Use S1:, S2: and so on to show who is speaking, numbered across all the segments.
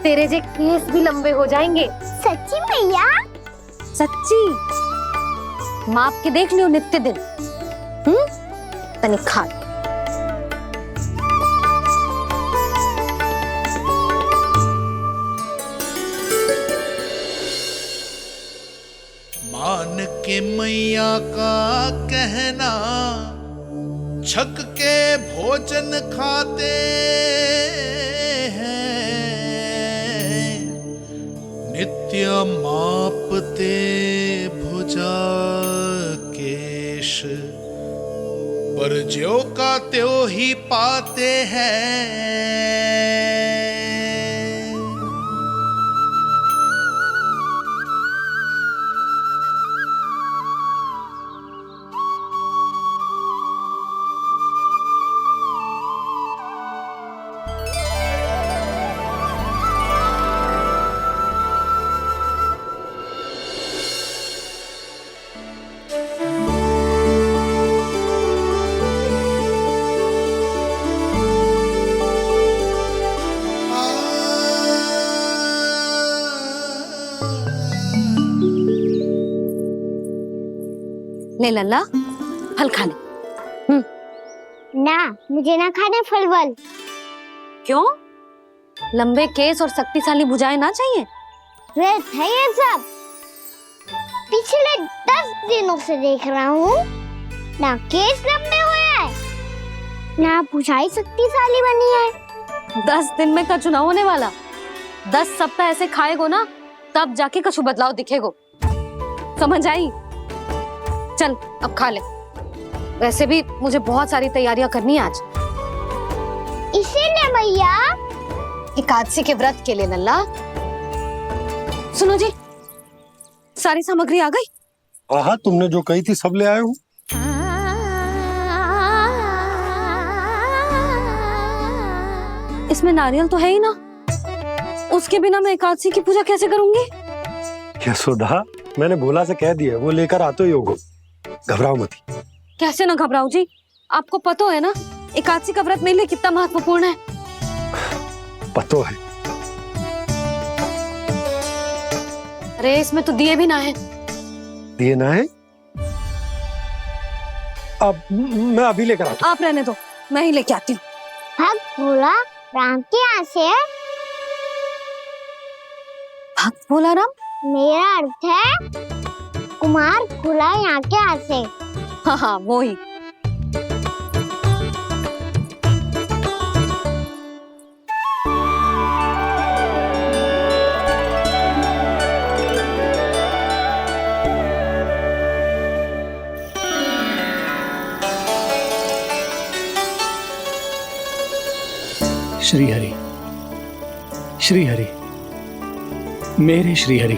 S1: तेरे जे केस भी लंबे हो जाएंगे।
S2: सच्ची मैया?
S1: सच्ची। माप के देख लियो नित्य दिन। तनिक खा।
S3: मान के मैया का कहना छक के भोजन खाते हैं, नित्य मापते भुजा केश, पर ज्यों का त्यों ही पाते हैं।
S1: ले लल्ला, फल खा ले।
S2: ना, मुझे ना खाने फल वल।
S1: क्यों? लंबे केस और शक्तिशाली भुजाएं ना चाहिए?
S2: व्यर्थ है ये सब। पिछले 10 दिनों से देख रहा हूँ, ना केस लंबे हुए हैं, ना भुजाएं शक्तिशाली बनी है।
S1: 10 दिन में का चुनाव होने वाला। 10 सप्ताह ऐसे खाएगो ना, तब जाके कछु बदलाव दिखेगो। समझ आई? चल अब खा ले। वैसे भी मुझे बहुत सारी तैयारियां करनी है आज।
S2: इसीलिए मैया?
S1: एकादशी के व्रत के लिए लल्ला। सुनो जी, सारी सामग्री आ गई?
S4: हाँ, तुमने जो कही थी सब ले आए हूँ।
S1: इसमें नारियल तो है ही ना, उसके बिना मैं एकादशी की पूजा कैसे करूंगी?
S4: यशोदा, मैंने भोला से कह दिया, वो लेकर आते ही होगा। घबराओ मत।
S1: कैसे ना घबराओ जी, आपको पता है ना एकादशी का व्रत मेरे लिए कितना महत्वपूर्ण है।
S4: पता है।
S1: अरे इसमें तो दिए भी ना है।
S4: दिए ना है? अब मैं अभी लेकर आता हूँ।
S1: आप रहने दो, मैं ही लेके आती हूँ।
S2: भक्त भोला राम के यहाँ से?
S1: भक्त भोला राम?
S2: मेरा अर्थ है कुमार भोला यहाँ के यहाँ से।
S1: हाँ हाँ, वो ही।
S5: श्री हरि, श्री हरि, मेरे श्री हरि।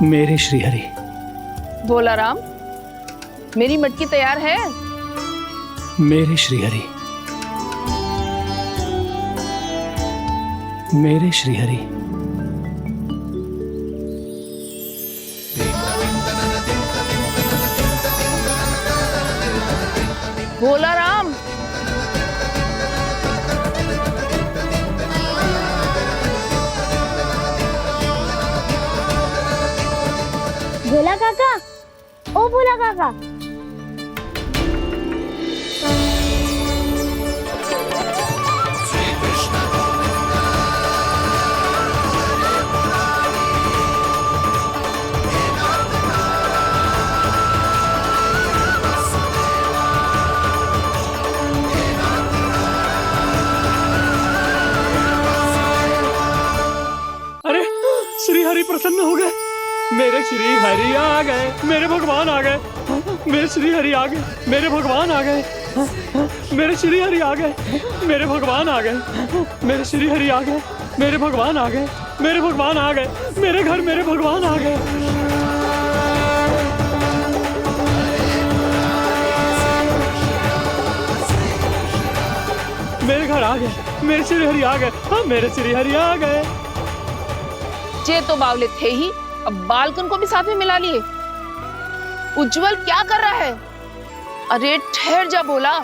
S5: मेरे श्री हरि।
S6: भोला राम, मेरी मटकी तैयार है?
S5: मेरे श्री हरि, मेरे श्री हरि।
S6: भोला राम,
S2: भोला काका, ओ भोला काका।
S5: अरे श्री हरि प्रसन्न हो गए। मेरे श्री हरि आ गए, मेरे भगवान आ गए। मेरे श्री हरि आ गए, मेरे भगवान आ गए। मेरे श्री हरि आ गए, मेरे भगवान आ गए। मेरे श्री हरि आ गए, मेरे भगवान आ गए। मेरे भगवान आ गए, मेरे घर मेरे भगवान आ गए। मेरे घर आ गए, मेरे श्री हरि आ गए। हाँ, मेरे श्री हरि आ गए।
S6: ये तो बावले थे ही, अब बालकन को भी साथ में मिला लिए। उज्जवल क्या कर रहा है? अरे ठहर जा भोला।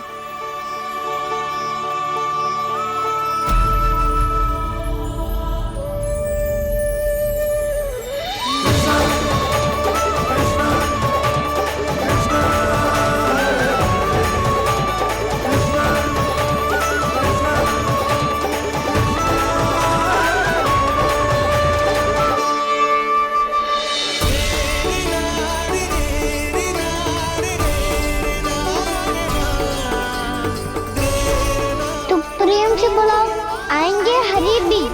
S2: तो प्रेम से बुलाओ, आएंगे हरी भी।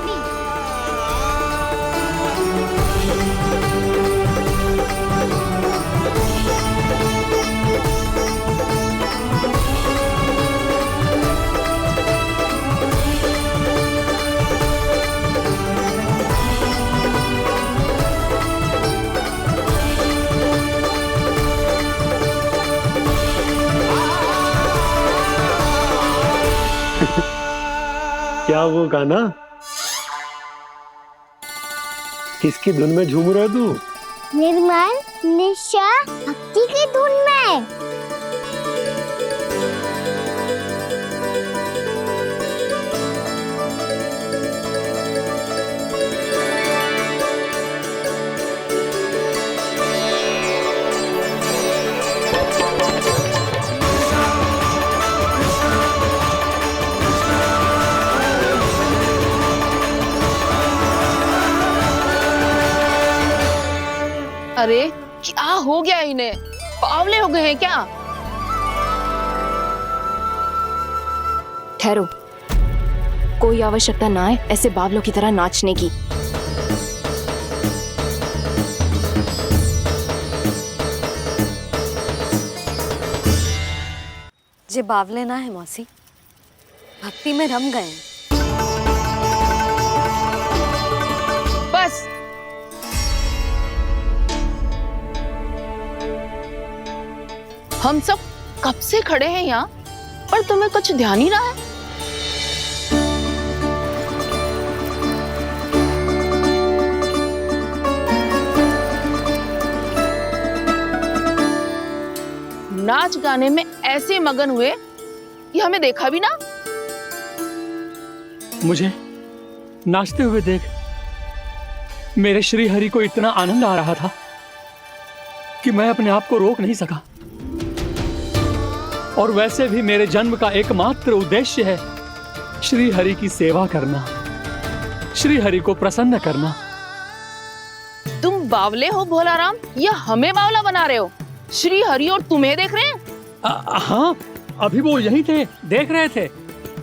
S4: क्या वो गाना? किसकी धुन में झूम रहा तू?
S2: निर्मल निशा भक्ति की धुन में।
S6: अरे क्या हो गया इन्हें? पावले हो गए हैं क्या?
S7: ठहरो, कोई आवश्यकता ना है ऐसे बावलों की तरह नाचने की।
S1: जे बावले ना है मौसी, भक्ति में रम गए हैं।
S6: बस हम सब कब से खड़े हैं यहाँ, पर तुम्हें कुछ ध्यान ही रहा है। नाच गाने में ऐसे मगन हुए कि हमें देखा भी ना।
S5: मुझे नाचते हुए देख मेरे श्री हरि को इतना आनंद आ रहा था कि मैं अपने आप को रोक नहीं सका। और वैसे भी मेरे जन्म का एकमात्र उद्देश्य है श्री हरि की सेवा करना, श्री हरि को प्रसन्न करना।
S6: तुम बावले हो भोलाराम, या हमें बावला बना रहे हो? श्री हरि और तुम्हें देख रहे हैं।
S5: हाँ, अभी वो यहीं थे, देख रहे थे।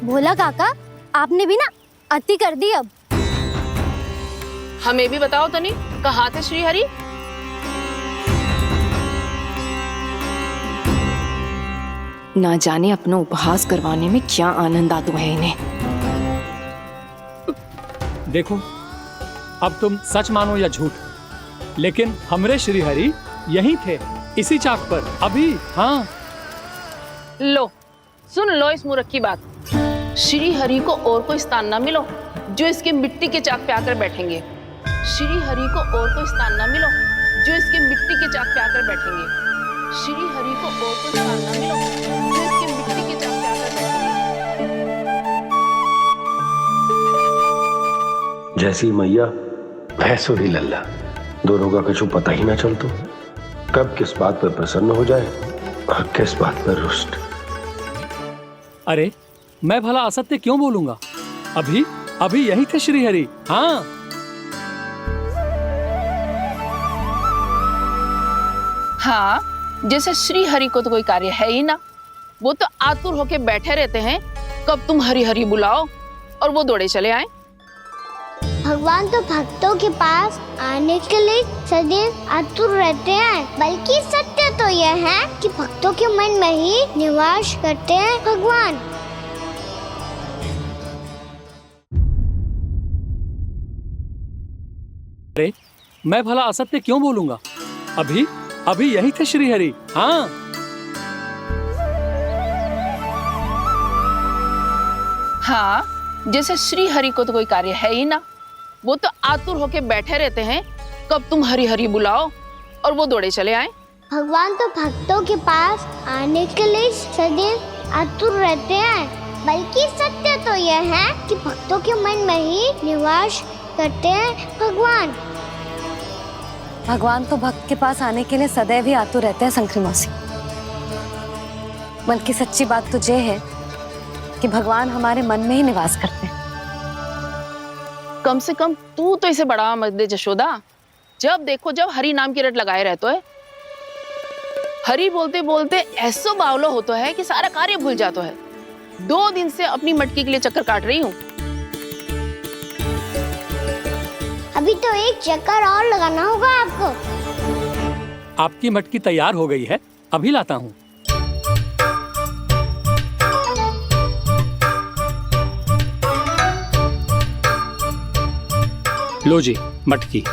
S2: भोला काका, आपने भी ना अति कर दी। अब
S6: हमें भी बताओ तनी, कहाँ थे श्री हरि?
S7: ना जाने अपना उपहास करवाने में क्या आनंद आता है इन्हें।
S5: देखो, अब तुम सच मानो या झूठ, लेकिन हमरे श्री हरि यहीं थे, इसी चाक पर अभी। हाँ,
S6: लो सुन लो इस मूर्ख की बात। श्री हरि को और कोई स्थान ना मिलो जो इसके मिट्टी के चाक पे आकर बैठेंगे। श्री हरि को और कोई स्थान ना मिलो जो इसके मिट्टी के चाक पे आकर बैठेंगे। श्री हरि को और कोई स्थान ना मिलो जो इसके मिट्टी के चाक पे आकर बैठेंगे।
S4: जैसी मैया भैंसो ही लल्ला, दोनों का कुछ पता ही ना चलतो। कब किस बात पर प्रसन्न हो जाए और किस बात पर रुष्ट।
S5: अरे मैं भला असत्य क्यों बोलूंगा? अभी अभी यही थे श्री हरि। हाँ,
S6: हाँ, जैसे श्री हरि को तो कोई कार्य है ही ना, वो तो आतुर होके बैठे रहते हैं कब तुम हरि हरि बुलाओ और वो दौड़े चले आए।
S2: भगवान तो भक्तों के पास आने के लिए सदैव आतुर रहते हैं। बल्कि सत्य तो यह है कि भक्तों के मन में ही निवास करते हैं भगवान।
S5: अरे मैं भला असत्य क्यों बोलूंगा? अभी अभी यही थे श्री हरि। हाँ,
S6: हाँ, जैसे श्री हरि को तो कोई कार्य है ही ना, वो तो आतुर होके बैठे रहते हैं कब तुम हरि हरि बुलाओ और वो दौड़े चले आए।
S2: भगवान तो भक्तों के पास आने के लिए सदैव आतुर रहते हैं। बल्कि सत्य तो यह है कि भक्तों के मन में ही निवास करते हैं भगवान।
S1: भगवान तो भक्त के पास आने के लिए सदैव ही आतुर रहते हैं शंकरी मौसी। बल्कि सच्ची बात तो ये है कि भगवान हमारे मन में ही निवास करते हैं।
S6: कम से कम तू तो इसे बढ़ावा मत दे जशोदा। जब देखो जब हरि नाम की रट लगाए रहते है। हरि बोलते बोलते ऐसो बावलो होता है कि सारा कार्य भूल जाता है। 2 दिन से अपनी मटकी के लिए चक्कर काट रही हूँ।
S2: अभी तो एक चक्कर और लगाना होगा आपको।
S5: आपकी मटकी तैयार हो गई है, अभी लाता हूँ। लो जी मटकी।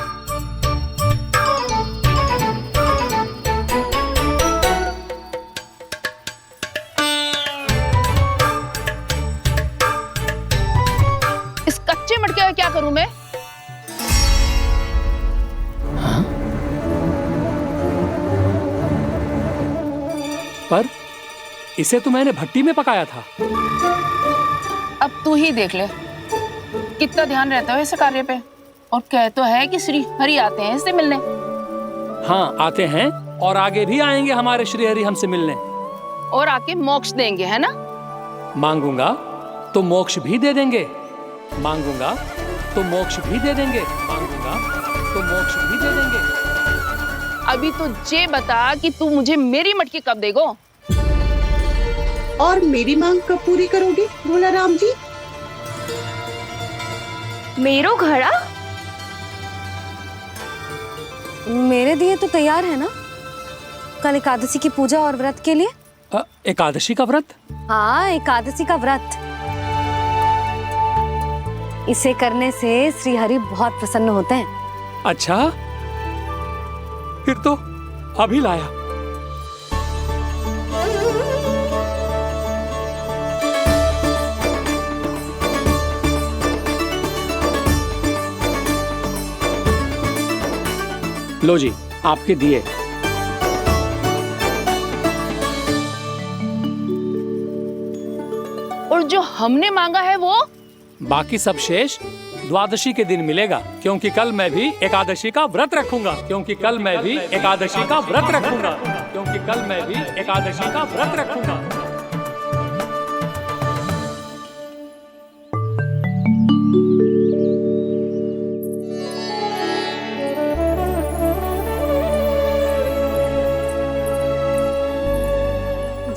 S6: इस कच्चे मटके का क्या करूं मैं?
S5: पर इसे तो मैंने भट्टी में पकाया था।
S6: अब तू ही देख ले कितना ध्यान रहता है इस कार्य पे। और कह तो है कि श्री हरि आते हैं इससे मिलने।
S5: हाँ आते हैं और आगे भी आएंगे हमारे श्री हरि हमसे मिलने।
S6: और आके मोक्ष देंगे, है ना?
S5: मांगूंगा तो मोक्ष भी दे देंगे, मांगूंगा तो मोक्ष भी दे देंगे, मांगूंगा तो मोक्ष भी दे देंगे।
S6: अभी तो ये बता कि तू मुझे मेरी मटकी कब देगो?
S8: और मेरी मांग कब पूरी करोगे भोला राम जी?
S7: मेरो घड़ा
S1: मेरे दिए तो तैयार है ना कल एकादशी की पूजा और व्रत के लिए।
S5: एकादशी का व्रत?
S1: हाँ एकादशी का व्रत। इसे करने से श्री हरि बहुत प्रसन्न होते हैं।
S5: अच्छा फिर तो अभी लाया। लो जी आपके दिए।
S6: और जो हमने मांगा है वो?
S5: बाकी सब शेष द्वादशी के दिन मिलेगा, क्योंकि कल मैं भी एकादशी का व्रत रखूंगा, क्योंकि कल मैं भी एकादशी का व्रत रखूंगा, क्योंकि कल मैं भी एकादशी का व्रत रखूंगा।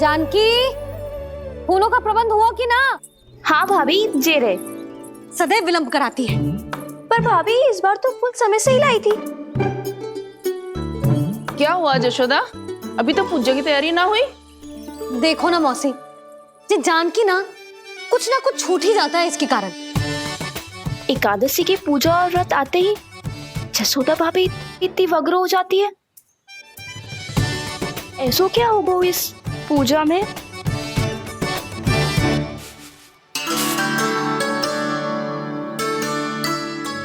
S1: जानकी फूलों का प्रबंध हुआ कि ना?
S7: हाँ भाभी जे रहे।
S1: सदैव विलंब कराती है।
S7: पर भाभी इस बार तो फूल समय से ही लाई थी।
S6: क्या हुआ जशोदा? अभी तो पूजा की तैयारी ना हुई?
S1: देखो ना मौसी, ये जानकी ना कुछ छूट ही जाता है इसके कारण।
S7: एकादशी की पूजा और व्रत आते ही जसोदा भाभी इतनी वग्र हो जाती है। ऐसो क्या होगा इस पूजा में?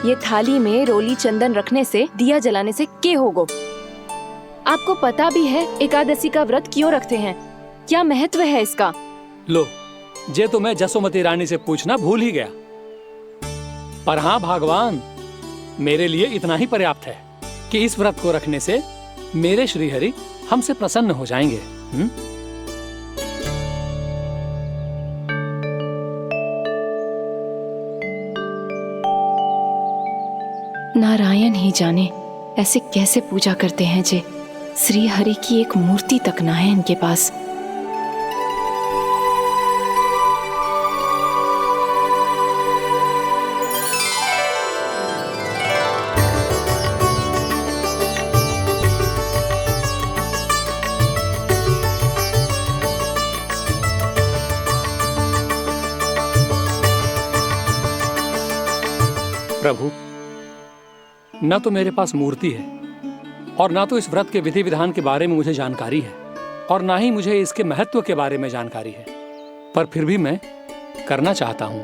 S7: ये थाली में रोली चंदन रखने से, दिया जलाने से के होगो? आपको पता भी है एकादशी का व्रत क्यों रखते हैं? क्या महत्व है इसका?
S5: लो जे तो मैं जसोमती रानी से पूछना भूल ही गया। पर हाँ भगवान, मेरे लिए इतना ही पर्याप्त है कि इस व्रत को रखने से मेरे श्री हरि हमसे प्रसन्न हो जाएंगे।
S7: नारायण ही जाने ऐसे कैसे पूजा करते हैं जे श्री हरि की एक मूर्ति तक ना है इनके पास।
S5: प्रभु, न तो मेरे पास मूर्ति है और ना तो इस व्रत के विधि विधान के बारे में मुझे जानकारी है और ना ही मुझे इसके महत्व के बारे में जानकारी है, पर फिर भी मैं करना चाहता हूं।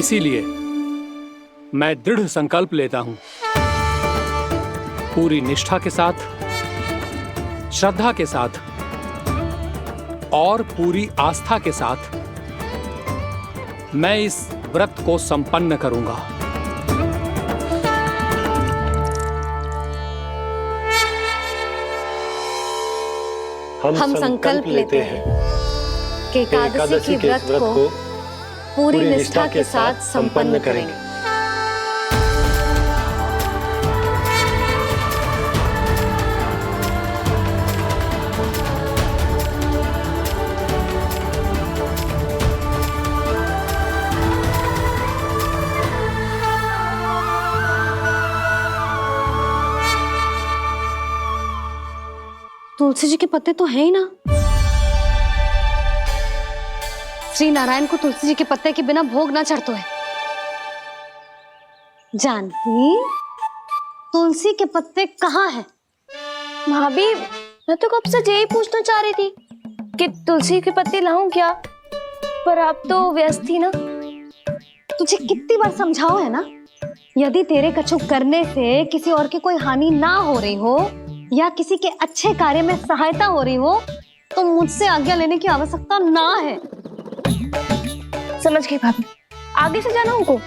S5: इसीलिए मैं दृढ़ संकल्प लेता हूं, पूरी निष्ठा के साथ, श्रद्धा के साथ और पूरी आस्था के साथ मैं इस व्रत को संपन्न करूंगा।
S1: हम संकल्प लेते हैं कि एकादशी के व्रत को पूरी निष्ठा के साथ संपन्न करेंगे। तुलसी जी के पत्ते तो हैं ही ना। श्री नारायण को तुलसी जी के पत्ते के बिना भोग ना चढ़तो है। जानकी, तुलसी के पत्ते कहाँ हैं?
S7: भाभी, मैं तो कब से यही पूछना चाह रही थी कि तुलसी के पत्ते लाऊं क्या, पर आप तो व्यस्त थी ना।
S1: तुझे कितनी बार समझाओ है ना, यदि तेरे कछु करने से किसी और की कोई हानि ना हो रही हो या किसी के अच्छे कार्य में सहायता हो रही हो तो मुझसे आज्ञा लेने की आवश्यकता ना है।
S7: समझ गई भाभी, आगे से जाना उनको।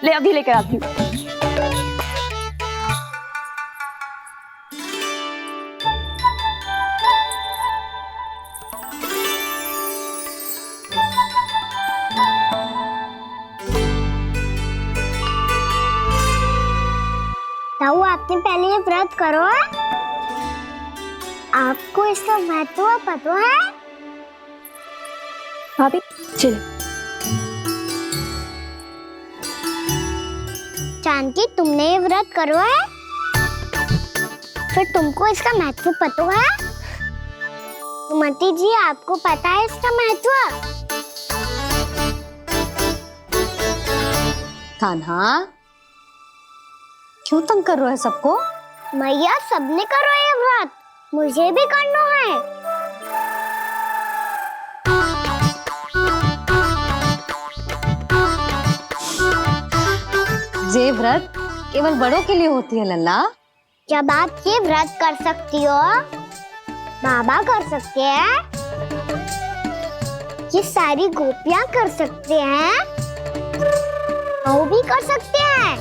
S7: ले अभी लेकर आती हूँ।
S2: ताऊ, आपने पहले ये व्रत करो है? आपको इसका महत्व पता है?
S7: भाभी चलो।
S2: जानकी, तुमने ये व्रत करो है? फिर तुमको इसका महत्व पता है? सुमति जी, आपको पता है इसका महत्व?
S1: कान्हा, क्यों तंग कर रहे हो सबको?
S2: मैया, सबने करो ये व्रत, मुझे भी करना है।
S1: ये व्रत केवल बड़ों के लिए होती है लल्ला।
S2: जब आप ये व्रत कर सकती हो, बाबा कर सकते हैं, ये सारी गोपियां कर सकते हैं, वो भी कर सकते हैं,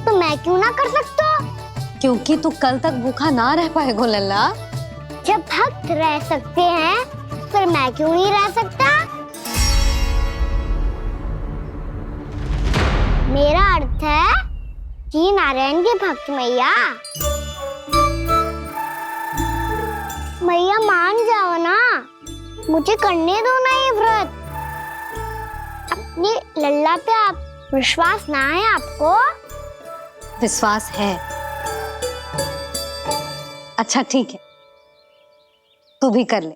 S2: तो मैं क्यों ना कर सकता?
S1: क्योंकि तू कल तक भूखा ना रह पाएगा लल्ला।
S2: जब भक्त रह सकते हैं, फिर मैं क्यों नहीं रह सकता? मेरा अर्थ है कि नारायण के भक्त मैया। मैया, मान जाओ ना, मुझे करने दो ना ये व्रत। अपनी लल्ला पे आप विश्वास ना है आपको?
S1: विश्वास है। अच्छा ठीक है, तू भी कर ले।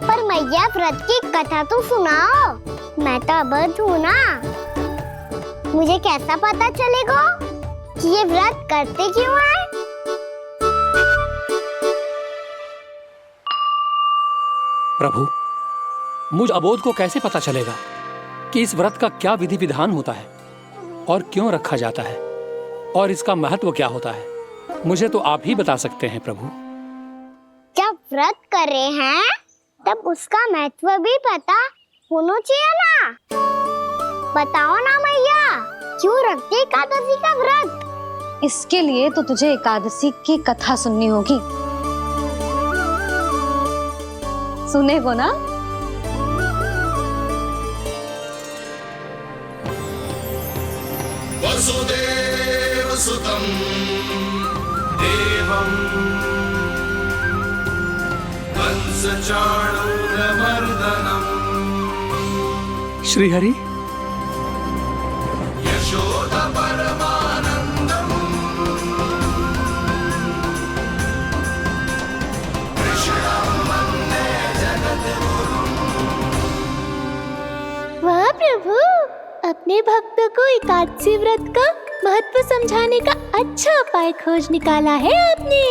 S2: पर मैया, व्रत की कथा तो सुनाओ। मैं तो अबध हूँ ना, मुझे कैसा पता चलेगा कि ये व्रत करते क्यों है?
S5: प्रभु, मुझ अबोध को कैसे पता चलेगा कि इस व्रत का क्या विधि विधान होता है और क्यों रखा जाता है और इसका महत्व क्या होता है? मुझे तो आप ही बता सकते हैं प्रभु।
S2: जब व्रत कर रहे हैं तब उसका महत्व भी पता होना चाहिए ना। बताओ ना मैया, क्यों रखते एकादशी का व्रत?
S1: इसके लिए तो तुझे एकादशी की कथा सुननी होगी। सुनेगो ना?
S3: वसुदेव सुतं देवं कंसचाणूरमर्दनम्
S5: श्रीहरि,
S3: यशोदा परमानन्दम् कृष्णं वन्दे जगद्गुरुम्।
S2: वाह प्रभु, अपने भक्तों को एकादशी व्रत का महत्व समझाने का अच्छा उपाय खोज निकाला है आपने।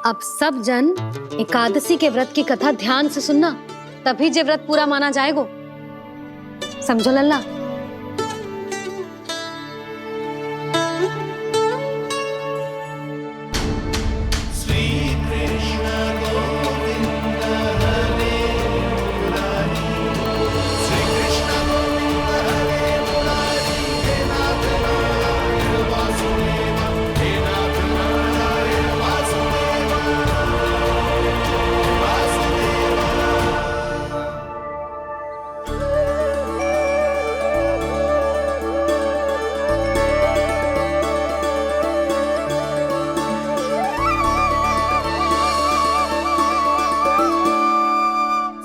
S1: अब सब जन एकादशी के व्रत की कथा ध्यान से सुनना, तभी जे व्रत पूरा माना जाएगा। समझो लल्ला।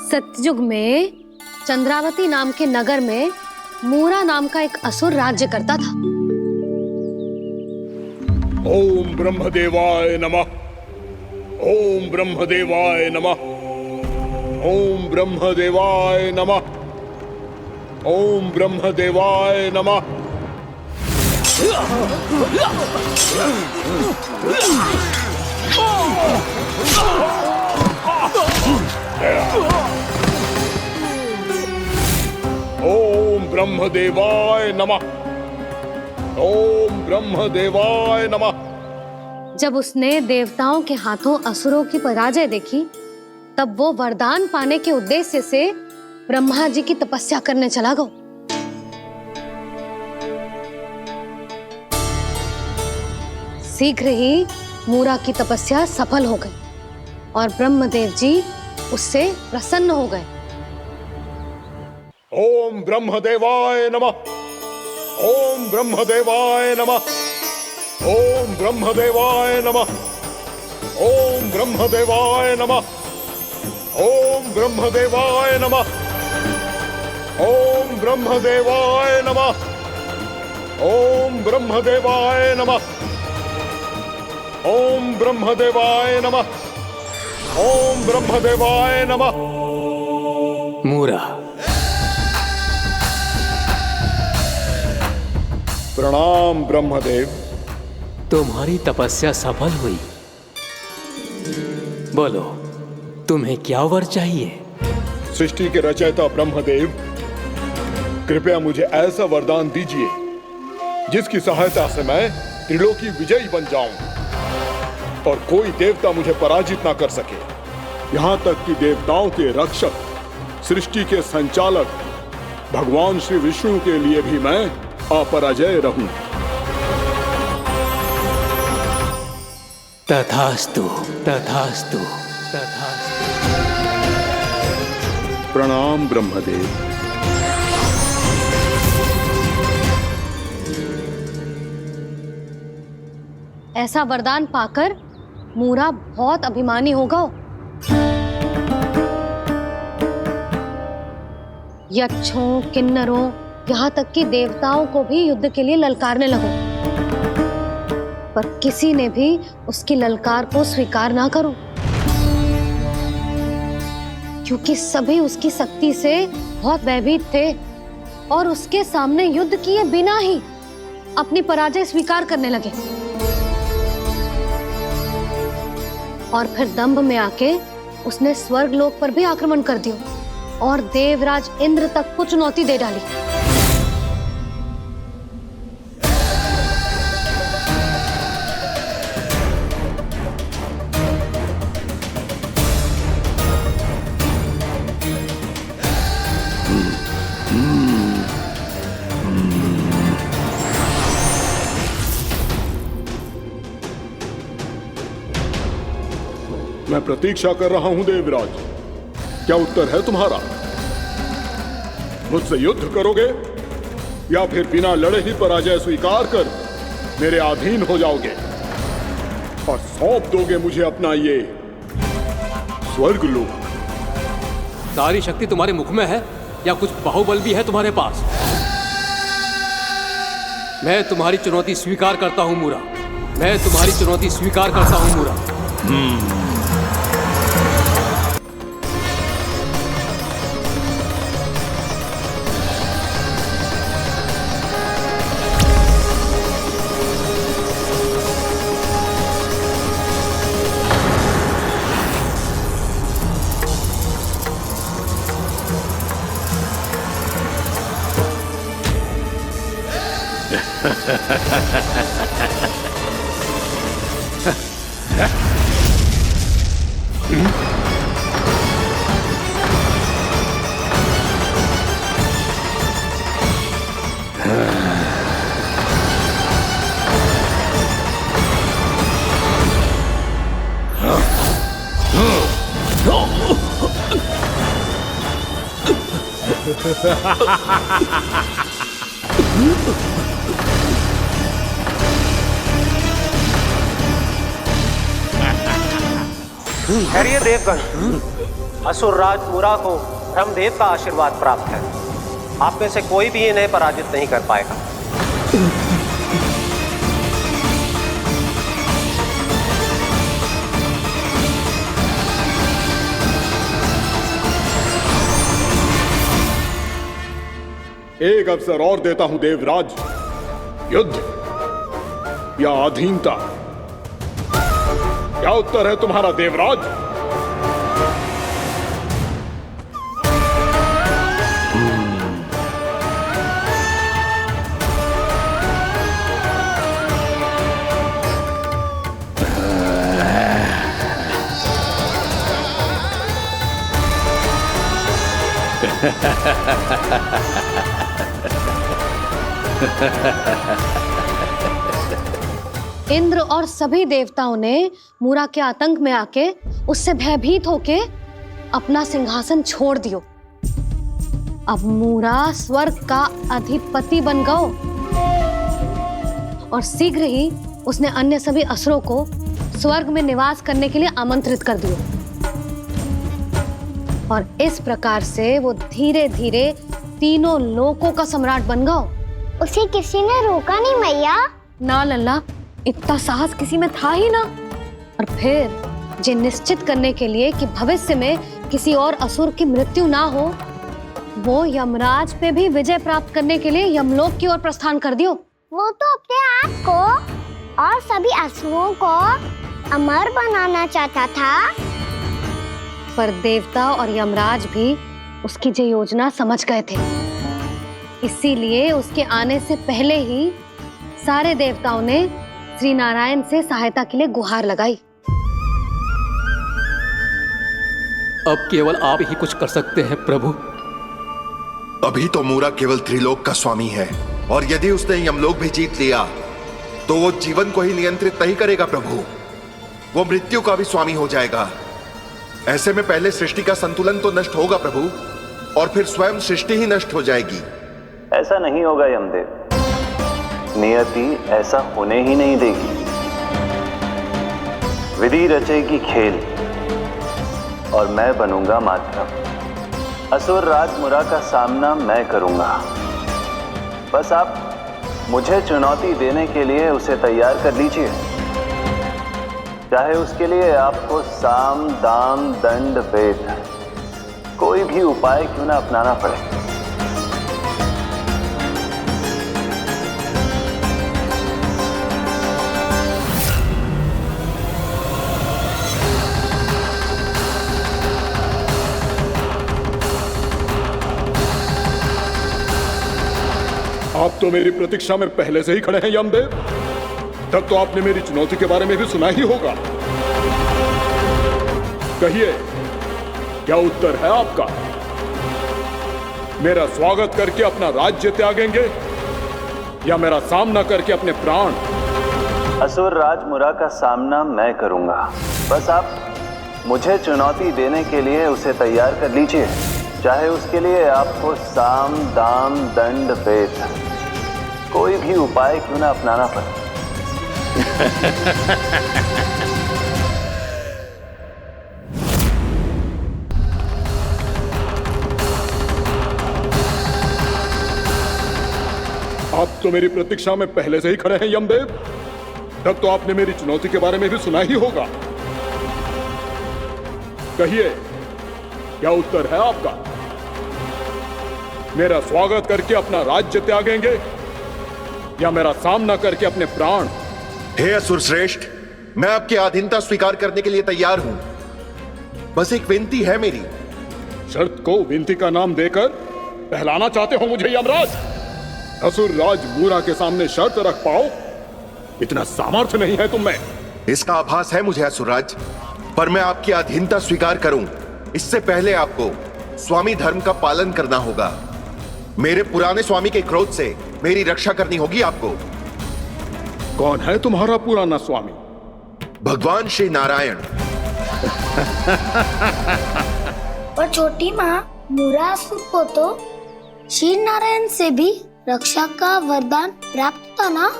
S1: सतयुग में चंद्रावती नाम के नगर में मूरा नाम का एक असुर राज्य करता था।
S9: ओम ब्रह्मदेवाय नमः। ओम ब्रह्मदेवाय नमः। ओम ब्रह्मदेवाय नमः। ओम ब्रह्मदेवाय नमः। ओम ब्रह्मदेवाय नमः। ओम ब्रह्मदेवाय नमः।
S1: जब उसने देवताओं के हाथों असुरों की पराजय देखी, तब वो वरदान पाने के उद्देश्य से ब्रह्मा जी की तपस्या करने चला गया। शीघ्र ही मूरा की तपस्या सफल हो गई और ब्रह्मदेव जी उससे प्रसन्न हो गए।
S9: ओम ब्रह्मदेवाय नमः। ओम ब्रह्मदेवाय नमः। ओम ब्रह्मदेवाय नमः। ओम ब्रह्मदेवाय नमः। ओम ब्रह्मदेवाय नमः। ओम ब्रह्मदेवाय नमः। ओम ब्रह्मदेवाय नमः। ओम ब्रह्मदेवाय नमः। ओम ब्रह्मदेवाय नमः।
S5: मूरा,
S9: प्रणाम ब्रह्मदेव।
S5: तुम्हारी तपस्या सफल हुई। बोलो, तुम्हें क्या वर चाहिए?
S9: सृष्टि के रचयिता ब्रह्मदेव, कृपया मुझे ऐसा वरदान दीजिए जिसकी सहायता से मैं त्रिलोकी विजयी बन जाऊं और कोई देवता मुझे पराजित ना कर सके। यहाँ तक कि देवताओं के रक्षक, सृष्टि के संचालक भगवान श्री विष्णु के लिए भी मैं अपराजय रहूं।
S5: तथास्तु, तथास्तु, तथास्तु।
S9: प्रणाम ब्रह्मदेव।
S1: ऐसा वरदान पाकर मूरा बहुत अभिमानी होगा। यक्षों, किन्नरों, यहाँ तक कि देवताओं को भी युद्ध के लिए ललकारने लगो, पर किसी ने भी उसकी ललकार को स्वीकार ना करो, क्योंकि सभी उसकी शक्ति से बहुत भयभीत थे और उसके सामने युद्ध किए बिना ही अपनी पराजय स्वीकार करने लगे। और फिर दंभ में आके उसने स्वर्ग लोक पर भी आक्रमण कर दिया और देवराज इंद्र तक को चुनौती दे डाली।
S9: मैं प्रतीक्षा कर रहा हूं देवराज, क्या उत्तर है तुम्हारा? मुझसे युद्ध करोगे या फिर बिना लड़े ही पराजय स्वीकार कर मेरे अधीन हो जाओगे और सौंप दोगे मुझे अपना ये स्वर्ग लोक?
S5: सारी शक्ति तुम्हारे मुख में है या कुछ बाहुबल भी है तुम्हारे पास? मैं तुम्हारी चुनौती स्वीकार करता हूं मूरा। मैं तुम्हारी चुनौती स्वीकार करता हूं मूरा।
S10: खैरिए देवगण, असुर राज मुरा को ब्रह्मदेव का आशीर्वाद प्राप्त है। आप में से कोई भी इन्हें पराजित नहीं कर पाएगा।
S9: एक अवसर और देता हूं देवराज, युद्ध या अधीनता, क्या उत्तर है तुम्हारा देवराज?
S1: इंद्र और सभी देवताओं ने मूरा के आतंक में आके उससे भयभीत होके अपना सिंहासन छोड़ दियो। अब मूरा स्वर्ग का अधिपति बन गयो और शीघ्र ही उसने अन्य सभी असुरों को स्वर्ग में निवास करने के लिए आमंत्रित कर दियो। और इस प्रकार से वो धीरे धीरे तीनों लोकों का सम्राट बन गयो।
S2: उसे किसी ने रोका नहीं मैया?
S1: ना लल्ला, इतना साहस किसी में था ही ना। और फिर ये निश्चित करने के लिए कि भविष्य में किसी और असुर की मृत्यु ना हो, वो यमराज पे भी विजय प्राप्त करने के लिए यमलोक की ओर प्रस्थान कर दियो।
S2: वो तो अपने आप को और सभी असुरों को अमर बनाना चाहता था।
S1: पर देवता और यमराज भी उसकी ये योजना समझ गए थे। इसीलिए उसके आने से पहले ही सारे देवताओं ने श्री नारायण से सहायता के लिए गुहार लगाई।
S5: अब केवल आप ही कुछ कर सकते हैं प्रभु।
S11: अभी तो मूरा केवल त्रिलोक का स्वामी है, और यदि उसने यमलोक भी जीत लिया तो वो जीवन को ही नियंत्रित नहीं करेगा प्रभु, वो मृत्यु का भी स्वामी हो जाएगा। ऐसे में पहले सृष्टि का संतुलन तो नष्ट होगा प्रभु, और फिर स्वयं सृष्टि ही नष्ट हो जाएगी।
S12: ऐसा नहीं होगा यमदेव, नियति ऐसा होने ही नहीं देगी। विधि रचेगी खेल और मैं बनूंगा माध्यम। असुर राज मुरा का सामना मैं करूंगा। बस आप मुझे चुनौती देने के लिए उसे तैयार कर लीजिए, चाहे उसके लिए आपको साम दाम दंड भेद कोई भी उपाय क्यों ना अपनाना पड़े।
S9: आप तो मेरी प्रतीक्षा में पहले से ही खड़े हैं यमदेव। तब तो आपने मेरी चुनौती के बारे में भी सुना ही होगा। कहिए, क्या उत्तर है आपका? मेरा स्वागत करके अपना राज्य त्यागेंगे या मेरा सामना करके अपने प्राण?
S12: असुर राज मुरा का सामना मैं करूंगा। बस आप मुझे चुनौती देने के लिए उसे तैयार कर लीजिए, चाहे उसके लिए आपको साम दाम दंड भेद कोई भी उपाय क्यों ना अपनाना पड़े।
S9: आप तो मेरी प्रतीक्षा में पहले से ही खड़े हैं यमदेव। तब तो आपने मेरी चुनौती के बारे में भी सुना ही होगा। कहिए, क्या उत्तर है आपका? मेरा स्वागत करके अपना राज्य त्यागेंगे या मेरा सामना करके अपने प्राण?
S11: हे असुर श्रेष्ठ, मैं आपकी अधीनता स्वीकार करने के लिए तैयार हूं। बस एक विनती है मेरी।
S9: शर्त को विनती का नाम देकर बहलाना चाहते हो मुझे यमराज? असुर राज मूरा के सामने शर्त रख पाओ? इतना सामर्थ्य नहीं है तुम में।
S11: इसका आभास है मुझे असुरराज, पर मैं आपकी अधीनता स्वीकार करूं इससे पहले आपको स्वामी धर्म का पालन करना होगा। मेरे पुराने स्वामी के क्रोध से मेरी रक्षा करनी होगी आपको।
S9: कौन है तुम्हारा पुराना स्वामी?
S11: भगवान श्री नारायण।
S2: और छोटी माँ, मूरासुर को तो श्री नारायण से भी रक्षा का वरदान प्राप्त था ना?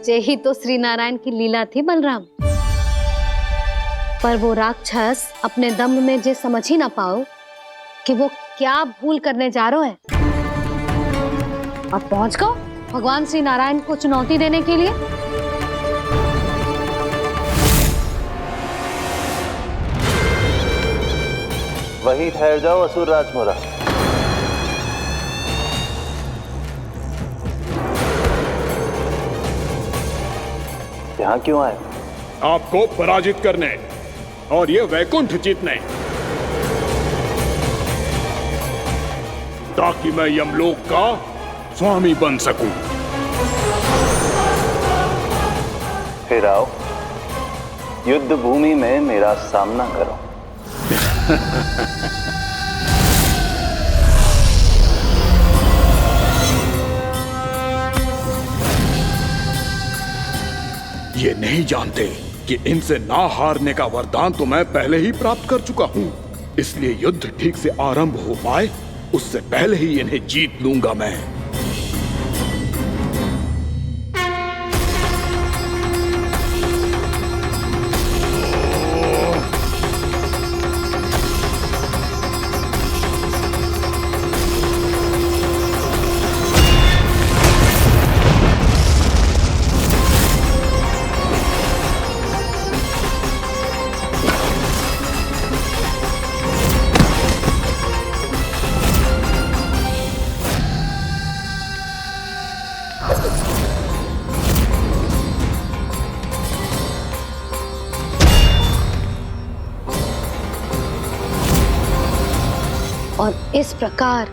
S1: यही तो श्री नारायण की लीला थी बलराम। पर वो राक्षस अपने दम में ये समझ ही ना पाओ कि वो क्या भूल करने जा रहा है, और पहुंच गओ भगवान श्री नारायण को चुनौती देने के लिए।
S12: वहीं ठहर जाओ असुर राज मूरा। यहाँ क्यों आए?
S9: आपको पराजित करने और ये वैकुंठ जीतने, ताकि मैं यमलोक का स्वामी बन सकूं।
S12: फिर आओ, युद्ध भूमि में मेरा सामना करो।
S9: ये नहीं जानते कि इनसे ना हारने का वरदान तो मैं पहले ही प्राप्त कर चुका हूं, इसलिए युद्ध ठीक से आरंभ हो पाए उससे पहले ही इन्हें जीत लूंगा मैं।
S1: और इस प्रकार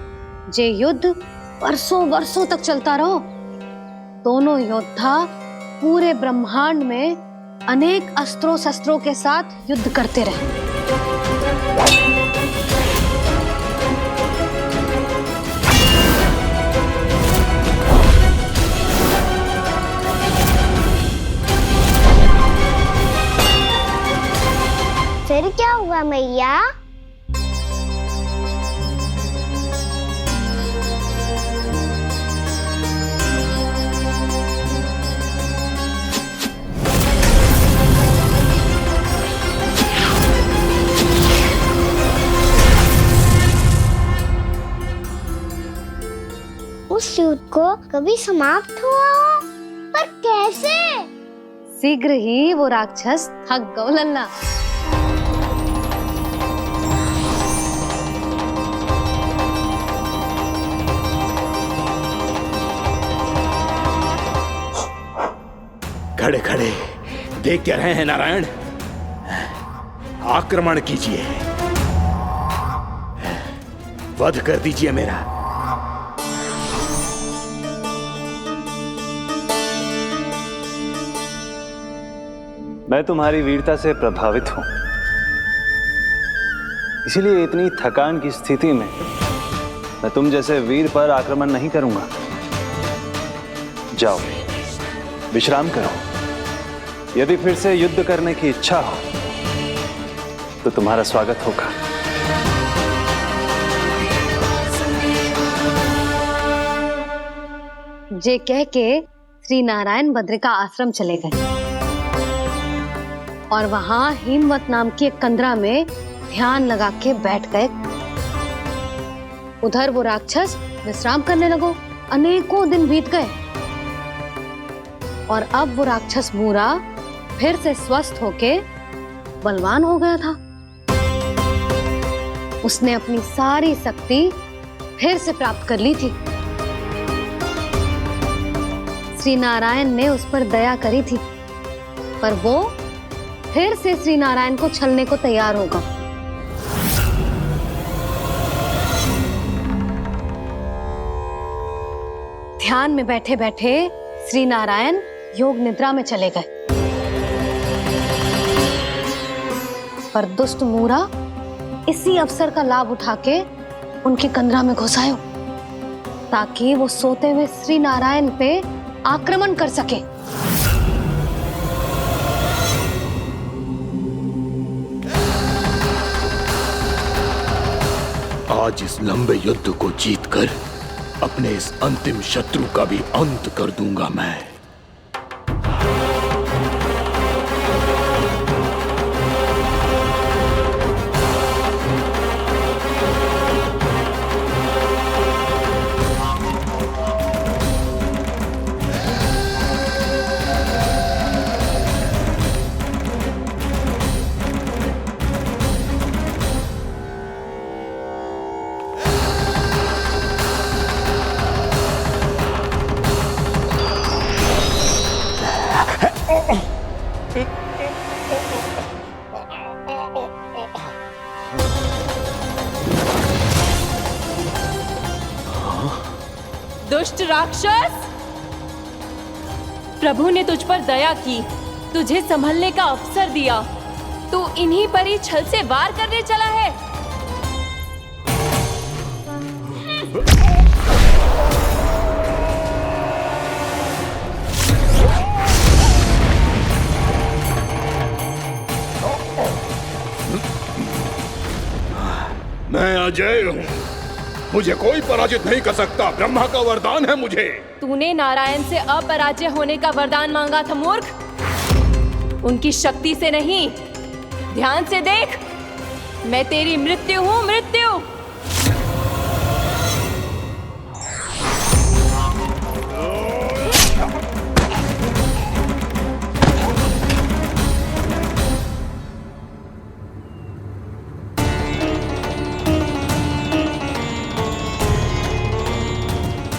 S1: ये युद्ध वर्षों वर्षों तक चलता रहो। दोनों योद्धा पूरे ब्रह्मांड में अनेक अस्त्रों शस्त्रों के साथ युद्ध करते रहे।
S2: फिर क्या हुआ मैया? उस युद्ध को कभी समाप्त हुआ हो, पर कैसे?
S1: शीघ्र ही वो राक्षस थक गओ लल्ला।
S9: खड़े खड़े देख क्या रहे हैं नारायण? आक्रमण कीजिए, वध कर दीजिए मेरा।
S12: मैं तुम्हारी वीरता से प्रभावित हूं, इसीलिए इतनी थकान की स्थिति में मैं तुम जैसे वीर पर आक्रमण नहीं करूंगा। जाओ विश्राम करो। यदि फिर से युद्ध करने की इच्छा हो तो तुम्हारा स्वागत होगा।
S1: जे कह के श्री नारायण बद्रिका आश्रम चले गए और वहां हिमवत नाम की एक कंदरा में ध्यान लगा के बैठ गए। उधर वो राक्षस विश्राम करने लगो। अनेकों दिन बीत गए और अब वो राक्षस मूरा फिर से स्वस्थ होके बलवान हो गया था। उसने अपनी सारी शक्ति फिर से प्राप्त कर ली थी। श्री नारायण ने उस पर दया करी थी, पर वो फिर से श्री नारायण को छलने को तैयार होगा। ध्यान में बैठे बैठे श्री नारायण योग निद्रा में चले गए, पर दुष्ट मूरा इसी अवसर का लाभ उठा के उनके कंदरा में घुस आयो, ताकि वो सोते हुए श्री नारायण पे आक्रमण कर सके।
S9: आज इस लंबे युद्ध को जीतकर अपने इस अंतिम शत्रु का भी अंत कर दूंगा मैं।
S7: दुष्ट राक्षस, प्रभु ने तुझ पर दया की, तुझे संभलने का अवसर दिया, तू इन्हीं पर ही छल से वार करने चला है।
S9: मैं अजय हूँ, मुझे कोई पराजित नहीं कर सकता। ब्रह्मा का वरदान है मुझे।
S7: तूने नारायण से अपराजय होने का वरदान मांगा था मूर्ख, उनकी शक्ति से नहीं। ध्यान से देख, मैं तेरी मृत्यु हूँ, मृत्यु।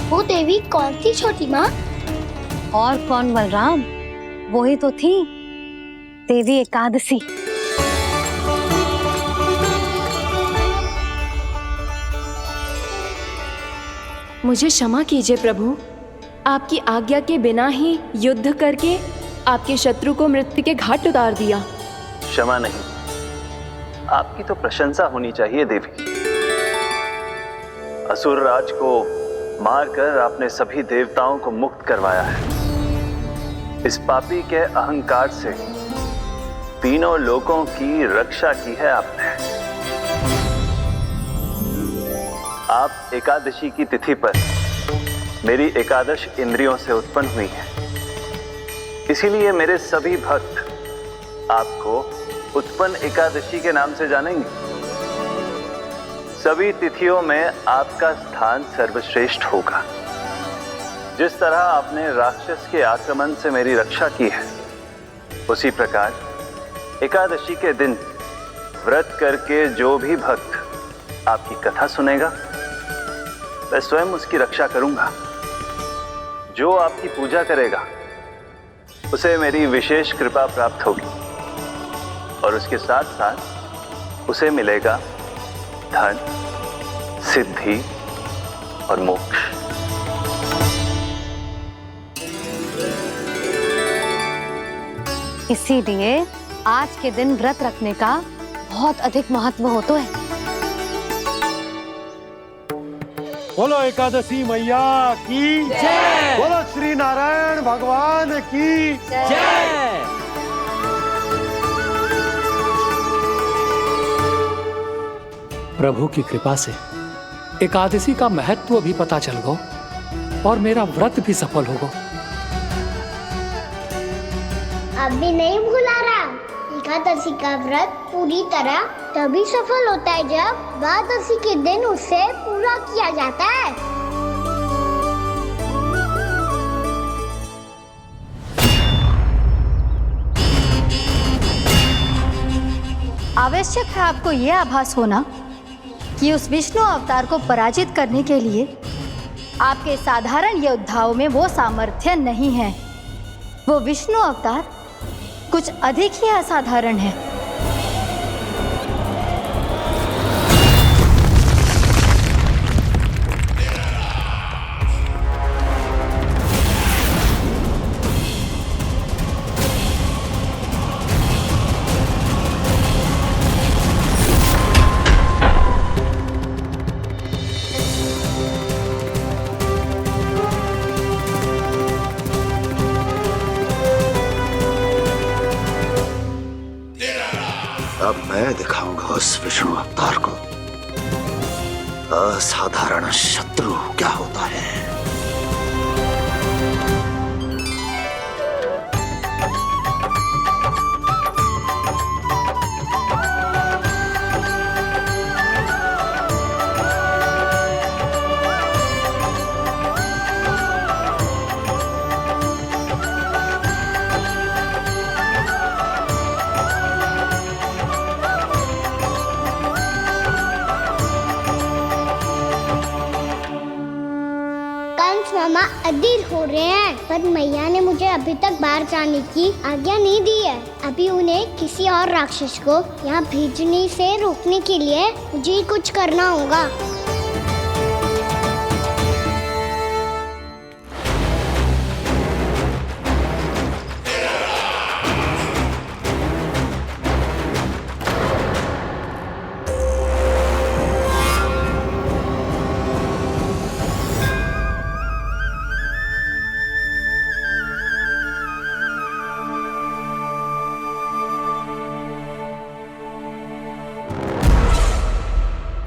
S2: वो देवी कौन थी छोटी माँ?
S1: और कौन बलराम, वही तो थी देवी एकादशी।
S7: मुझे क्षमा कीजिए प्रभु, आपकी आज्ञा के बिना ही युद्ध करके आपके शत्रु को मृत्यु के घाट उतार दिया।
S12: क्षमा नहीं, आपकी तो प्रशंसा होनी चाहिए देवी। असुर राज को मारकर आपने सभी देवताओं को मुक्त करवाया है। इस पापी के अहंकार से तीनों लोकों की रक्षा की है आपने। आप एकादशी की तिथि पर मेरी एकादश इंद्रियों से उत्पन्न हुई हैं। इसीलिए मेरे सभी भक्त आपको उत्पन्न एकादशी के नाम से जानेंगे। सभी तिथियों में आपका स्थान सर्वश्रेष्ठ होगा। जिस तरह आपने राक्षस के आक्रमण से मेरी रक्षा की है, उसी प्रकार एकादशी के दिन व्रत करके जो भी भक्त आपकी कथा सुनेगा, मैं स्वयं उसकी रक्षा करूंगा। जो आपकी पूजा करेगा, उसे मेरी विशेष कृपा प्राप्त होगी और उसके साथ साथ उसे मिलेगा धन, सिद्धि और मोक्ष।
S1: इसीलिए आज के दिन व्रत रखने का बहुत अधिक महत्व होता है।
S5: बोलो एकादशी मैया की जय, बोलो श्री नारायण भगवान की जय। प्रभु की कृपा से एकादशी का महत्व भी पता चल गो और मेरा व्रत भी सफल हो गो।
S2: अभी नहीं भूला राम, एकादशी का व्रत पूरी तरह तभी सफल होता है जब द्वादशी के दिन उसे पूरा किया जाता है।
S13: आवश्यक है आपको यह आभास होना कि उस विष्णु अवतार को पराजित करने के लिए आपके साधारण योद्धाओं में वो सामर्थ्य नहीं है। वो विष्णु अवतार कुछ अधिक ही असाधारण है।
S14: मैं दिखाऊंगा उस विष्णु अवतार को असाधारण शत्रु क्या होता है।
S2: मामा अधीर हो रहे हैं, पर मैया ने मुझे अभी तक बाहर जाने की आज्ञा नहीं दी है। अभी उन्हें किसी और राक्षस को यहाँ भेजने से रोकने के लिए मुझे ही कुछ करना होगा।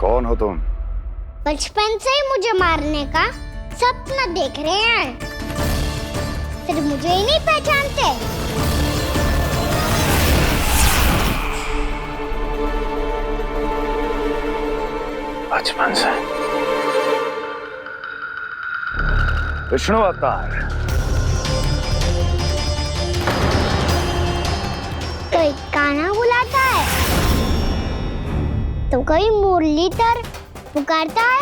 S14: कौन हो तुम?
S2: बचपन से ही मुझे मारने का सपना देख रहे हैं, सिर्फ मुझे ही नहीं पहचानते।
S14: बचपन से विष्णु अवतार।
S2: कोई कान्हा बुलाता है तो कोई मुरलीधर पुकारता है,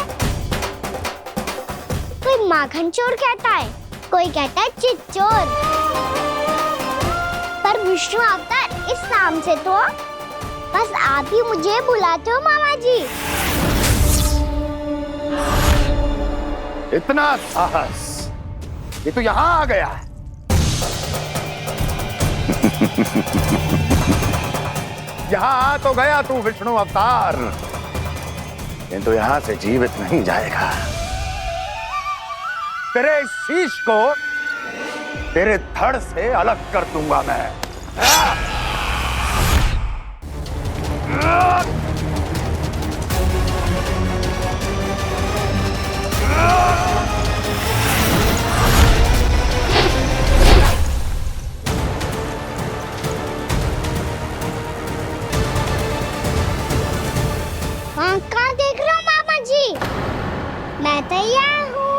S2: कोई माखन चोर कहता है, कोई कहता है चिच्चोर। पर विष्णु अवतार इस नाम से तो बस आप ही मुझे बुलाते हो मामा जी।
S14: इतना साहस ये तो यहाँ आ गया है। यहाँ आ तो गया तू विष्णु अवतार, किंतु यहाँ से जीवित नहीं जाएगा। तेरे शीश को तेरे धड़ से अलग कर दूंगा मैं।
S2: कहाँ देख रहे हो मामा जी? मैं तैयार हूँ।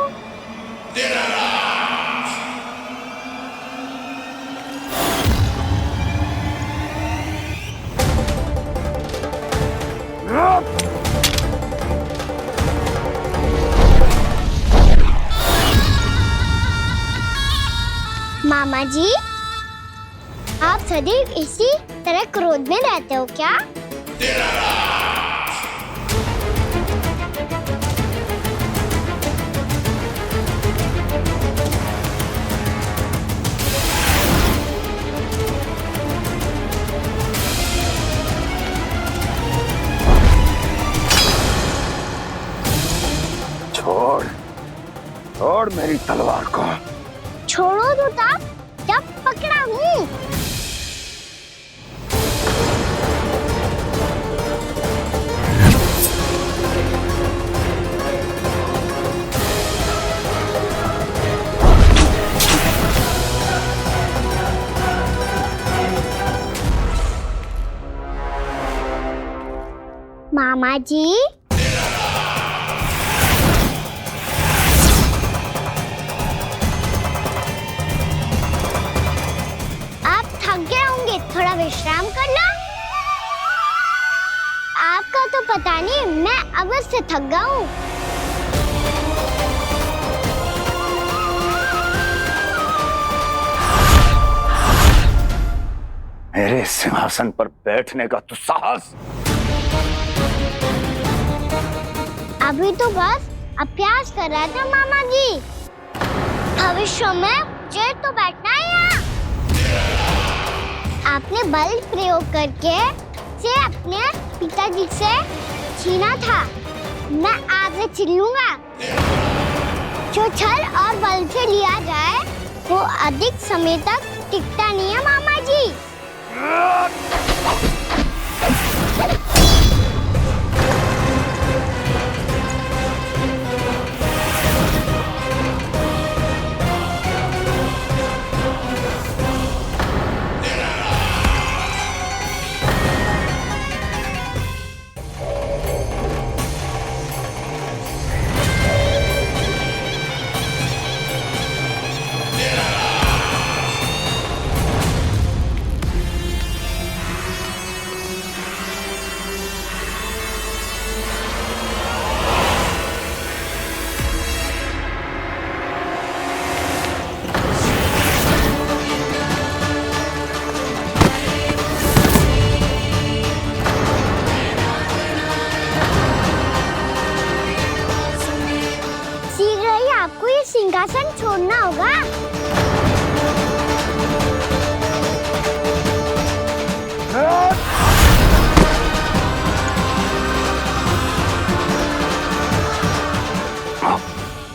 S2: मामा जी, आप सदैव इसी तरह क्रोध में रहते हो क्या?
S14: छोड़ छोड़ मेरी तलवार को।
S2: छोड़ो तो तब जब पकड़ा हूँ। मामा जी, थोड़ा विश्राम कर लो। आपका तो पता नहीं, मैं अवश्य थक गया हूँ।
S14: मेरे सिंहासन पर बैठने का तो साहस।
S2: अभी तो बस अभ्यास कर रहा था मामा जी। भविष्य में मुझे तो बैठना है यहाँ। आपने बल प्रयोग करके से अपने पिताजी से छीना था, मैं आपसे छीन लूंगा। जो छल और बल से लिया जाए वो अधिक समय तक टिकता नहीं है मामा जी। दुशासन छोड़ना होगा।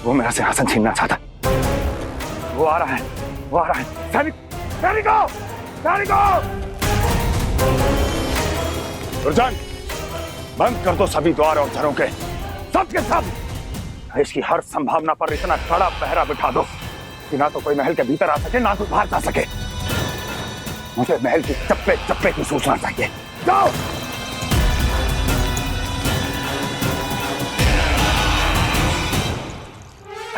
S14: वो मेरा सिंहासन छीनना चाहता है। वो आ रहा है, वो आ रहा है। सैनिकों, दुर्जन, बंद कर दो सभी द्वार और झरोखे, सब के सब। इसकी हर संभावना पर इतना कड़ा पहरा बिठा दो कि ना तो कोई महल के भीतर आ सके, ना तो बाहर जा सके। मुझे महल की चप्पे चप्पे की सूचना चाहिए। जाओ।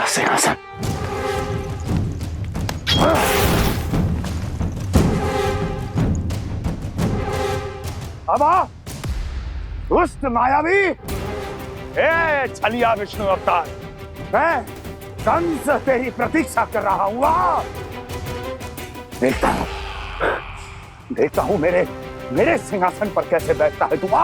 S14: सिंहासन। अब आ, दुष्ट मायावी, ए छलिया विष्णु अवतार, मैं कंस तेरी प्रतीक्षा कर रहा हूँ। आ, देखता हूँ मेरे सिंहासन पर कैसे बैठता है तू। आ,